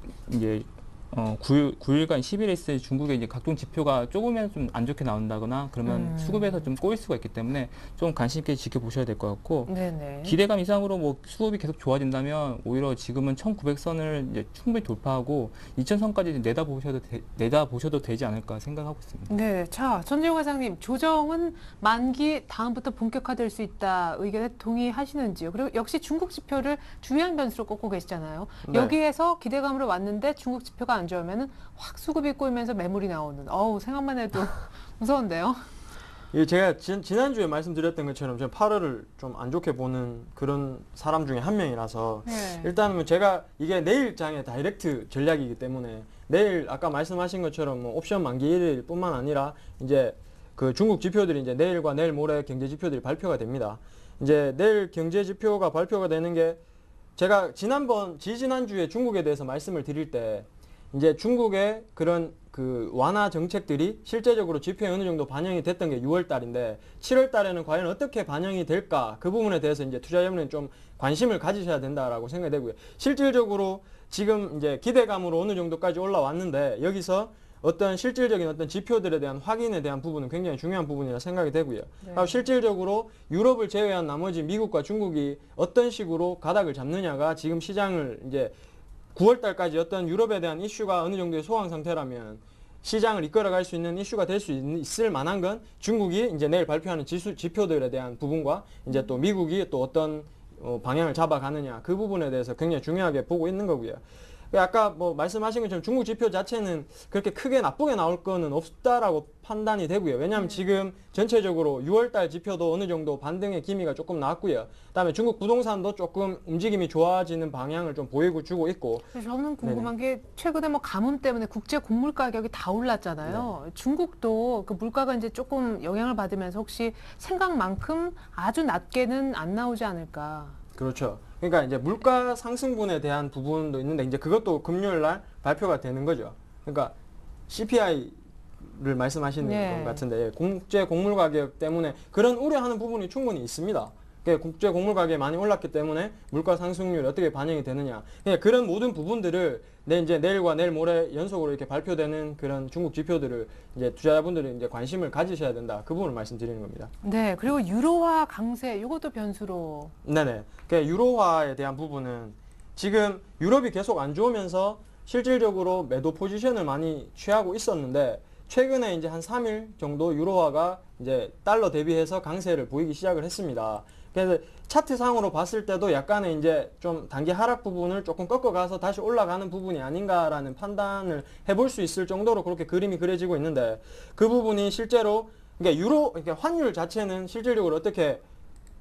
9일간 10일에 있을 중국의 이제 각종 지표가 조금이라도 좀 안 좋게 나온다거나 그러면 수급에서 좀 꼬일 수가 있기 때문에 좀 관심 있게 지켜보셔야 될 것 같고 네네. 기대감 이상으로 뭐 수급이 계속 좋아진다면 오히려 지금은 1900선을 이제 충분히 돌파하고 2000선까지 내다보셔도 되지 않을까 생각하고 있습니다. 네, 자, 전재호 과장님, 조정은 만기 다음부터 본격화될 수 있다 의견에 동의하시는지요? 그리고 역시 중국 지표를 중요한 변수로 꼽고 계시잖아요. 네. 여기에서 기대감으로 왔는데 중국 지표가 안 좋으면은 확 수급이 꼬이면서 매물이 나오는. 어우, 생각만 해도 무서운데요. 이 제가 지난주에 말씀드렸던 것처럼 제가 8월을 좀 안 좋게 보는 그런 사람 중에 한 명이라서 네. 일단은 제가 이게 내일장의 다이렉트 전략이기 때문에 내일 아까 말씀하신 것처럼 뭐 옵션 만기 1일 뿐만 아니라 이제 그 중국 지표들이 이제 내일과 내일 모레 경제 지표들이 발표가 됩니다. 이제 내일 경제 지표가 발표가 되는 게 제가 지난주에 중국에 대해서 말씀을 드릴 때 이제 중국의 그런 그 완화 정책들이 실제적으로 지표에 어느 정도 반영이 됐던 게 6월 달인데 7월 달에는 과연 어떻게 반영이 될까 그 부분에 대해서 이제 투자자분은 좀 관심을 가지셔야 된다라고 생각이 되고요. 실질적으로 지금 이제 기대감으로 어느 정도까지 올라왔는데 여기서 어떤 실질적인 어떤 지표들에 대한 확인에 대한 부분은 굉장히 중요한 부분이라 생각이 되고요. 네. 실질적으로 유럽을 제외한 나머지 미국과 중국이 어떤 식으로 가닥을 잡느냐가 지금 시장을 이제 9월 달까지 어떤 유럽에 대한 이슈가 어느 정도의 소강 상태라면 시장을 이끌어갈 수 있는 이슈가 될 수 있을 만한 건 중국이 이제 내일 발표하는 지표들에 대한 부분과 이제 또 미국이 또 어떤 방향을 잡아가느냐 그 부분에 대해서 굉장히 중요하게 보고 있는 거고요. 아까 뭐 말씀하신 것처럼 중국 지표 자체는 그렇게 크게 나쁘게 나올 거는 없다라고 판단이 되고요. 왜냐하면 지금 전체적으로 6월달 지표도 어느 정도 반등의 기미가 조금 나왔고요. 그다음에 중국 부동산도 조금 움직임이 좋아지는 방향을 좀 보이고 주고 있고. 저는 궁금한 게 최근에 뭐 가뭄 때문에 국제 곡물 가격이 다 올랐잖아요. 중국도 그 물가가 이제 조금 영향을 받으면서 혹시 생각만큼 아주 낮게는 안 나오지 않을까. 그렇죠. 그러니까 이제 물가 상승분에 대한 부분도 있는데 이제 그것도 금요일 날 발표가 되는 거죠. 그러니까 CPI를 말씀하시는 네. 것 같은데 국제 곡물 가격 때문에 그런 우려하는 부분이 충분히 있습니다. 국제 곡물 가격이 많이 올랐기 때문에 물가 상승률이 어떻게 반영이 되느냐. 그런 모든 부분들을 이제 내일과 내일 모레 연속으로 이렇게 발표되는 그런 중국 지표들을 이제 투자자분들이 이제 관심을 가지셔야 된다. 그 부분을 말씀드리는 겁니다. 네, 그리고 유로화 강세 이것도 변수로. 네네. 유로화에 대한 부분은 지금 유럽이 계속 안 좋으면서 실질적으로 매도 포지션을 많이 취하고 있었는데 최근에 이제 한 3일 정도 유로화가 이제 달러 대비해서 강세를 보이기 시작을 했습니다. 그래서 차트상으로 봤을 때도 약간의 이제 좀 단기 하락 부분을 조금 꺾어가서 다시 올라가는 부분이 아닌가라는 판단을 해볼 수 있을 정도로 그렇게 그림이 그려지고 있는데 그 부분이 실제로 그러니까 환율 자체는 실질적으로 어떻게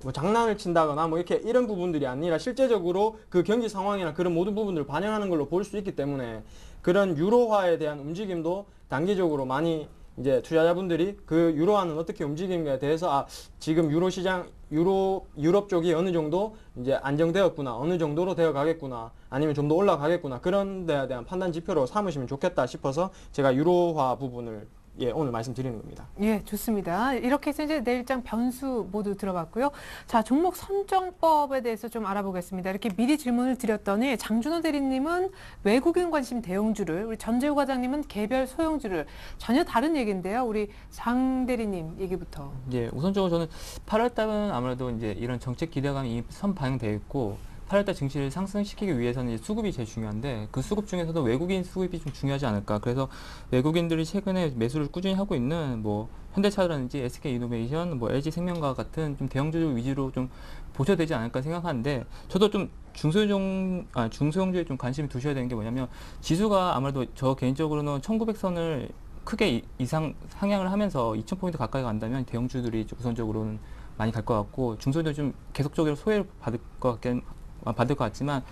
뭐 장난을 친다거나 뭐 이렇게 이런 부분들이 아니라 실제적으로 그 경기 상황이나 그런 모든 부분들을 반영하는 걸로 볼 수 있기 때문에 그런 유로화에 대한 움직임도 단기적으로 많이 이제 투자자분들이 그 유로화는 어떻게 움직이는가에 대해서 지금 유로 시장 유럽 쪽이 어느 정도 이제 안정되었구나, 어느 정도로 되어 가겠구나, 아니면 좀 더 올라가겠구나 그런 데에 대한 판단 지표로 삼으시면 좋겠다 싶어서 제가 유로화 부분을 오늘 말씀드리는 겁니다. 예, 좋습니다. 이렇게 해서 이제 내일장 변수 모두 들어봤고요. 자, 종목 선정법에 대해서 좀 알아보겠습니다. 이렇게 미리 질문을 드렸더니 장준호 대리님은 외국인 관심 대형주를, 우리 전재우 과장님은 개별 소형주를 전혀 다른 얘기인데요. 우리 장 대리님 얘기부터. 예, 우선적으로 저는 8월 달은 아무래도 이제 이런 정책 기대감이 이미 선 반영되어 있고 8월달 증시를 상승시키기 위해서는 이제 수급이 제일 중요한데 그 수급 중에서도 외국인 수급이 좀 중요하지 않을까. 그래서 외국인들이 최근에 매수를 꾸준히 하고 있는 뭐 현대차라든지 SK이노베이션, 뭐 LG생명과 같은 좀 대형주 위주로 좀 보셔야 되지 않을까 생각하는데 저도 좀 중소형주에 좀 관심을 두셔야 되는 게 뭐냐면 지수가 아무래도 저 개인적으로는 1900선을 크게 이상 상향을 하면서 2000포인트 가까이 간다면 대형주들이 우선적으로는 많이 갈 것 같고 중소형주 좀 계속적으로 소외를 받을 것 같지만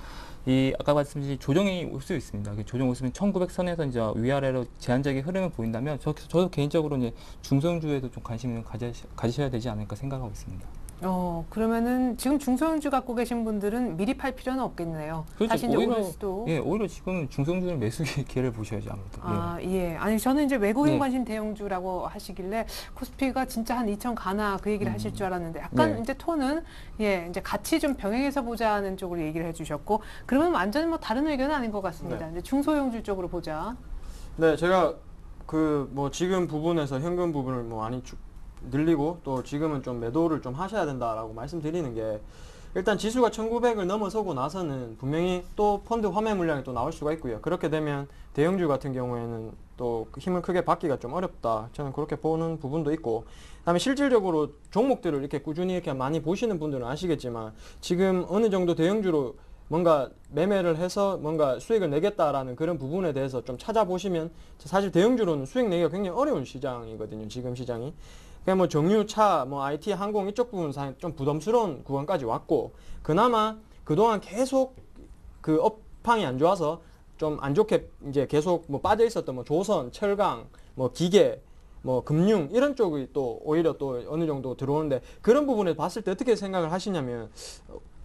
아까 말씀드린 조정이 올 수 있습니다. 조정 오시면 1900선에서 이제 위아래로 제한적인 흐름을 보인다면 저도 개인적으로 이제 중소형주에도 좀 관심을 가지셔야 되지 않을까 생각하고 있습니다. 그러면은 지금 중소형주 갖고 계신 분들은 미리 팔 필요는 없겠네요. 그렇죠. 다시 이제 오를 수도. 예, 오히려 지금 중소형주는 매수 기회를 보셔야죠, 아무래도. 예. 아니, 저는 이제 외국인 네. 관심 대형주라고 하시길래 코스피가 진짜 한 2000 가나 그 얘기를 하실 줄 알았는데 약간 네. 이제 톤은 이제 같이 좀 병행해서 보자는 쪽으로 얘기를 해주셨고 그러면 완전히 뭐 다른 의견은 아닌 것 같습니다. 네. 이제 중소형주 쪽으로 보자. 네, 제가 지금 부분에서 현금 부분을 많이 늘리고 또 지금은 좀 매도를 좀 하셔야 된다라고 말씀드리는 게 일단 지수가 1900을 넘어서고 나서는 분명히 또 펀드 환매 물량이 또 나올 수가 있고요. 그렇게 되면 대형주 같은 경우에는 또 힘을 크게 받기가 좀 어렵다. 저는 그렇게 보는 부분도 있고 그다음에 실질적으로 종목들을 이렇게 꾸준히 이렇게 많이 보시는 분들은 아시겠지만 지금 어느 정도 대형주로 뭔가 매매를 해서 뭔가 수익을 내겠다라는 그런 부분에 대해서 좀 찾아보시면 사실 대형주로는 수익 내기가 굉장히 어려운 시장이거든요. 지금 시장이. 그냥 뭐 정유차, 뭐 IT, 항공 이쪽 부분 좀 부담스러운 구간까지 왔고, 그나마 그동안 계속 그 업황이 안 좋아서 좀 안 좋게 이제 계속 뭐 빠져 있었던 뭐 조선, 철강, 뭐 기계, 뭐 금융 이런 쪽이 또 오히려 또 어느 정도 들어오는데, 그런 부분에 봤을 때 어떻게 생각을 하시냐면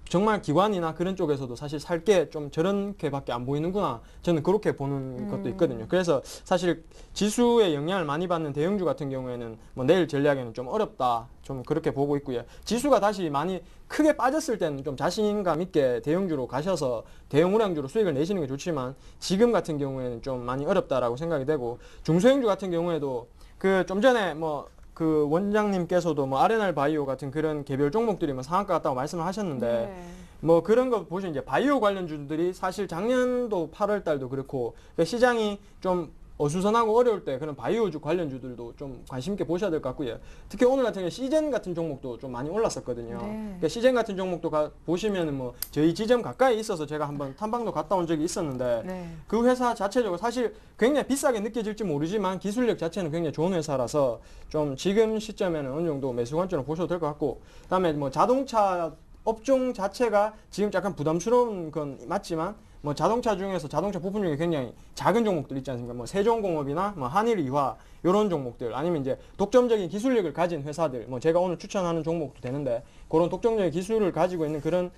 정말 기관이나 그런 쪽에서도 사실 살 게 좀 저렇게밖에 안 보이는구나, 저는 그렇게 보는 것도 있거든요. 그래서 사실 지수에 영향을 많이 받는 대형주 같은 경우에는 뭐 내일 전략에는 좀 어렵다, 좀 그렇게 보고 있고요. 지수가 다시 많이 크게 빠졌을 때는 좀 자신감 있게 대형주로 가셔서 대형 우량주로 수익을 내시는 게 좋지만, 지금 같은 경우에는 좀 많이 어렵다라고 생각이 되고, 중소형주 같은 경우에도 그 좀 전에 뭐 그 원장님께서도 뭐 R&R 바이오 같은 그런 개별 종목들이 뭐 상한가 같다고 말씀을 하셨는데, 네. 뭐 그런 거 보시면 이제 바이오 관련주들이 사실 작년도 8월 달도 그렇고 시장이 좀 어수선하고 어려울 때 그런 바이오주 관련주들도 좀 관심 있게 보셔야 될 것 같고요. 특히 오늘 같은 경우 시젠 같은 종목도 좀 많이 올랐었거든요. 네. 그러니까 시젠 같은 종목도 보시면은 뭐 저희 지점 가까이 있어서 제가 한번 탐방도 갔다 온 적이 있었는데, 네. 그 회사 자체적으로 사실 굉장히 비싸게 느껴질지 모르지만 기술력 자체는 굉장히 좋은 회사라서 좀 지금 시점에는 어느 정도 매수 관점으로 보셔도 될 것 같고, 그다음에 뭐 자동차 업종 자체가 지금 약간 부담스러운 건 맞지만, 뭐 자동차 중에서 자동차 부품 중에 굉장히 작은 종목들 있지 않습니까? 뭐 세종공업이나 뭐 한일이화 이런 종목들, 아니면 이제 독점적인 기술력을 가진 회사들, 뭐 제가 오늘 추천하는 종목도 되는데, 그런 독점적인 기술을 가지고 있는 그런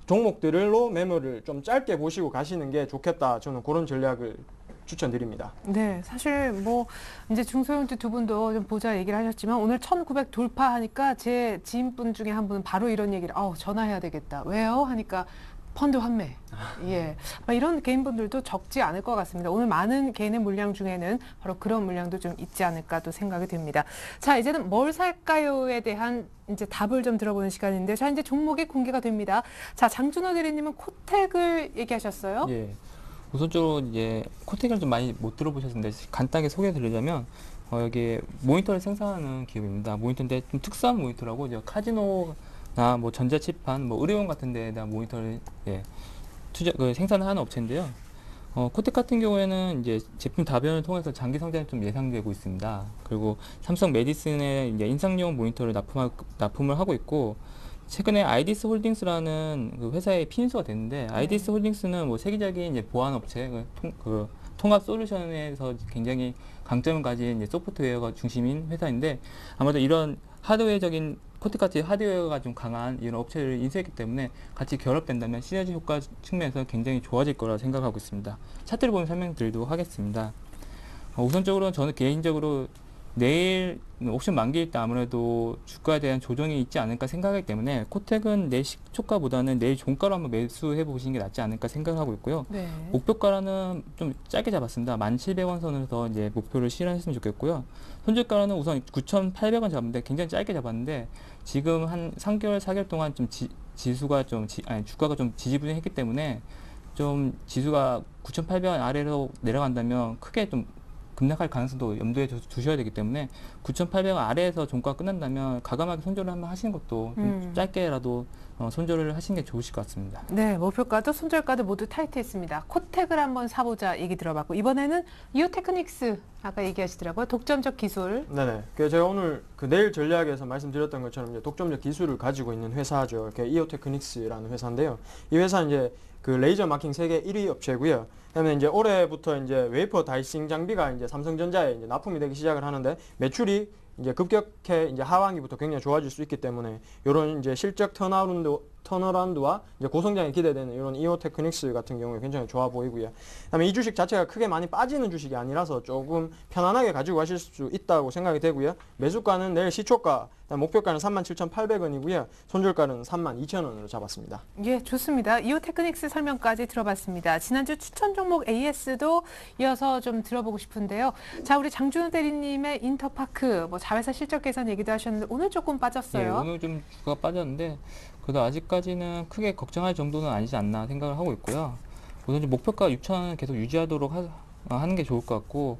종목들로 매물을 좀 짧게 보시고 가시는 게 좋겠다, 저는 그런 전략을 추천드립니다. 네, 사실 뭐 이제 중소형주 두 분도 좀 보자 얘기를 하셨지만, 오늘 1900 돌파하니까 제 지인분 중에 한 분은 바로 이런 얘기를, 전화해야 되겠다. 왜요? 하니까 펀드 환매. 예. 이런 개인분들도 적지 않을 것 같습니다. 오늘 많은 개인의 물량 중에는 바로 그런 물량도 좀 있지 않을까 또 생각이 듭니다. 자, 이제는 뭘 살까요에 대한 이제 답을 좀 들어보는 시간인데, 자, 이제 종목이 공개가 됩니다. 자, 장준호 대리님은 코텍을 얘기하셨어요. 예. 우선적으로 이제 코텍을 좀 많이 못 들어보셨는데 간단하게 소개해드리자면, 여기 모니터를 생산하는 기업입니다. 모니터인데 좀 특수한 모니터라고, 이제 카지노나 뭐 전자칠판, 뭐 의료용 같은 데에 대한 모니터를 생산을 하는 업체인데요. 코텍 같은 경우에는 이제 제품 다변을 통해서 장기 성장이 좀 예상되고 있습니다. 그리고 삼성 메디슨의 이제 인상용 모니터를 납품을 하고 있고, 최근에 아이디스 홀딩스라는 그 회사의 피인수가 됐는데, 아이디스 홀딩스는 뭐 세계적인 이제 보안 업체, 통합 솔루션에서 굉장히 강점을 가진 이제 소프트웨어가 중심인 회사인데, 아마도 이런 하드웨어적인 코텍같이 하드웨어가 좀 강한 이런 업체를 인수했기 때문에 같이 결합된다면 시너지 효과 측면에서 굉장히 좋아질 거라 생각하고 있습니다. 차트를 보면 설명드리도록 하겠습니다. 우선적으로 저는 개인적으로 내일 옵션 만기일 때 아무래도 주가에 대한 조정이 있지 않을까 생각하기 때문에, 코텍은 내일 시초가보다는 내일 종가로 한번 매수해 보시는 게 낫지 않을까 생각하고 있고요. 네. 목표가는 좀 짧게 잡았습니다. 1,700원 선에서 이제 목표를 실현했으면 좋겠고요. 손절가는 우선 9,800원 잡았는데 굉장히 짧게 잡았는데, 지금 한 3개월, 4개월 동안 좀 주가가 좀 지지부진했기 때문에, 좀 지수가 9,800원 아래로 내려간다면 크게 좀 급락할 가능성도 염두에 두셔야 되기 때문에, 9,800원 아래에서 종가가 끝난다면 가감하게 손절을 한번 하시는 것도 좀 짧게라도 손절을 하시는 게 좋으실 것 같습니다. 네, 목표가도 손절가도 모두 타이트했습니다. 코텍을 한번 사보자 얘기 들어봤고, 이번에는 이오테크닉스 아까 얘기하시더라고요. 독점적 기술. 네네. 그 제가 오늘 그 내일 전략에서 말씀드렸던 것처럼 이제 독점적 기술을 가지고 있는 회사죠. 이렇게 이오테크닉스라는 회사인데요. 이 회사는 이제 그 레이저 마킹 세계 1위 업체고요. 그다음에 이제 올해부터 이제 웨이퍼 다이싱 장비가 이제 삼성전자에 이제 납품이 되기 시작을 하는데, 매출이 이제 급격히 이제 하반기부터 굉장히 좋아질 수 있기 때문에 이런 이제 실적 턴어라운드와 이제 고성장이 기대되는 이런 이오테크닉스 같은 경우에 굉장히 좋아 보이고요. 그다음에 이 주식 자체가 크게 많이 빠지는 주식이 아니라서 조금 편안하게 가지고 가실 수 있다고 생각이 되고요. 매수가는 내일 시초가, 목표가는 37,800원이고요. 손절가는 32,000원으로 잡았습니다. 예, 좋습니다. 이오테크닉스 설명까지 들어봤습니다. 지난주 추천 종목 AS도 이어서 좀 들어보고 싶은데요. 자, 우리 장준호 대리님의 인터파크, 뭐 자회사 실적 개선 얘기도 하셨는데 오늘 조금 빠졌어요. 예, 오늘 좀 주가가 빠졌는데, 그래도 아직까지는 크게 걱정할 정도는 아니지 않나 생각을 하고 있고요. 우선 목표가 6,000원 계속 유지하도록 하는 게 좋을 것 같고,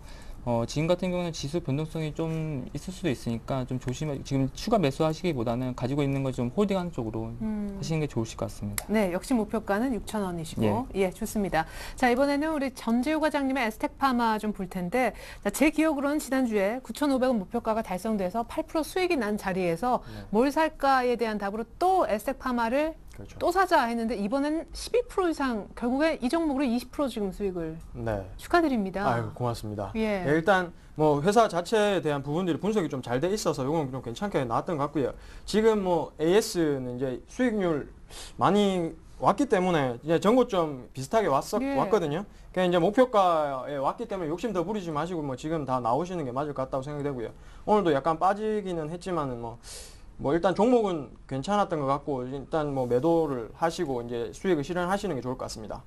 지금 같은 경우는 지수 변동성이 좀 있을 수도 있으니까 좀 지금 추가 매수하시기보다는 가지고 있는 걸 좀 홀딩하는 쪽으로 하시는 게 좋으실 것 같습니다. 네, 역시 목표가는 6,000원이시고, 예. 예, 좋습니다. 자, 이번에는 우리 전재우 과장님의 에스텍파마 좀 볼 텐데, 자, 제 기억으로는 지난주에 9,500원 목표가가 달성돼서 8% 수익이 난 자리에서 뭘 살까에 대한 답으로 또 에스텍파마를 그렇죠. 또 사자 했는데 이번엔 12% 이상 결국에 이 종목으로 20% 지금 수익을 네. 축하드립니다. 아유, 고맙습니다. 예. 네, 일단 뭐 회사 자체에 대한 부분들이 분석이 좀 잘 돼 있어서 이건 좀 괜찮게 나왔던 것 같고요. 지금 뭐 AS는 이제 수익률 많이 왔기 때문에 이제 전고점 비슷하게 예. 왔거든요. 그러니까 이제 목표가에 왔기 때문에 욕심 더 부리지 마시고 뭐 지금 다 나오시는 게 맞을 것 같다고 생각이 되고요. 오늘도 약간 빠지기는 했지만은 뭐 일단 종목은 괜찮았던 것 같고 일단 뭐 매도를 하시고 이제 수익을 실현하시는 게 좋을 것 같습니다.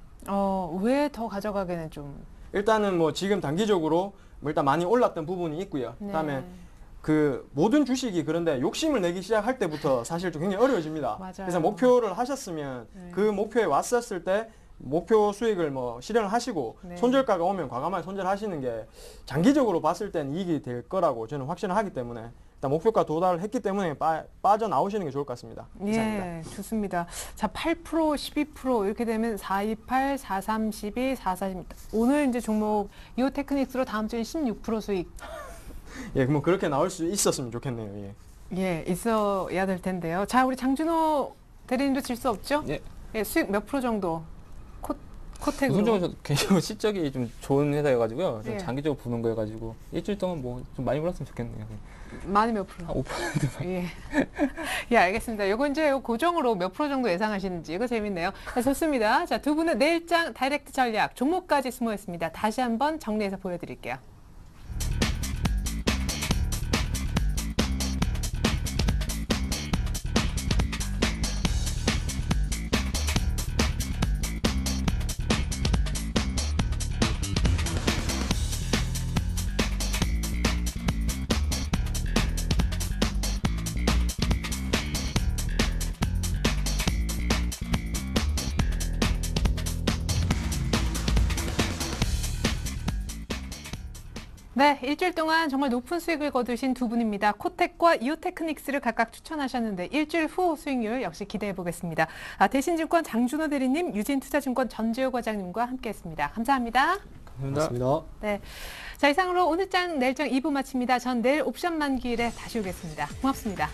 왜 더 가져가기는 좀. 일단은 뭐 지금 단기적으로 뭐 일단 많이 올랐던 부분이 있고요. 네. 그다음에 그 모든 주식이 그런데 욕심을 내기 시작할 때부터 사실 좀 굉장히 어려워집니다. 맞아요. 그래서 목표를 하셨으면 네. 그 목표에 왔었을 때 목표 수익을 뭐 실현을 하시고 네. 손절가가 오면 과감하게 손절하시는 게 장기적으로 봤을 땐 이익이 될 거라고 저는 확신을 하기 때문에 일단 목표가 도달을 했기 때문에 빠져나오시는 게 좋을 것 같습니다. 이상입니다. 예, 좋습니다. 자, 8%, 12% 이렇게 되면 428, 4312, 440. 오늘 이제 종목 이오테크닉스로 다음 주에 16% 수익. 예, 뭐 그렇게 나올 수 있었으면 좋겠네요. 예. 예, 있어야 될 텐데요. 자, 우리 장준호 대리님도 질 수 없죠? 예. 예, 수익 몇 프로 정도? 코텍으로. 우선적으로 개인적으로 실적이 좀 좋은 회사여가지고요. 좀 예. 장기적으로 보는 거여가지고 일주일 동안 뭐 좀 많이 올랐으면 좋겠네요. 많이 몇 프로? 한 5%. 예. 예, 알겠습니다. 요거 이제 고정으로 몇 프로 정도 예상하시는지 이거 재밌네요. 자, 좋습니다. 자, 두 분은 내일장 다이렉트 전략 종목까지 스모 있습니다. 다시 한번 정리해서 보여드릴게요. 네, 일주일 동안 정말 높은 수익을 거두신 두 분입니다. 코텍과 이오테크닉스를 각각 추천하셨는데 일주일 후 수익률 역시 기대해 보겠습니다. 대신증권 장준호 대리님, 유진투자증권 전재호 과장님과 함께했습니다. 감사합니다. 감사합니다. 네, 자 이상으로 오늘장 내일장 2부 마칩니다. 전 내일 옵션 만기일에 다시 오겠습니다. 고맙습니다.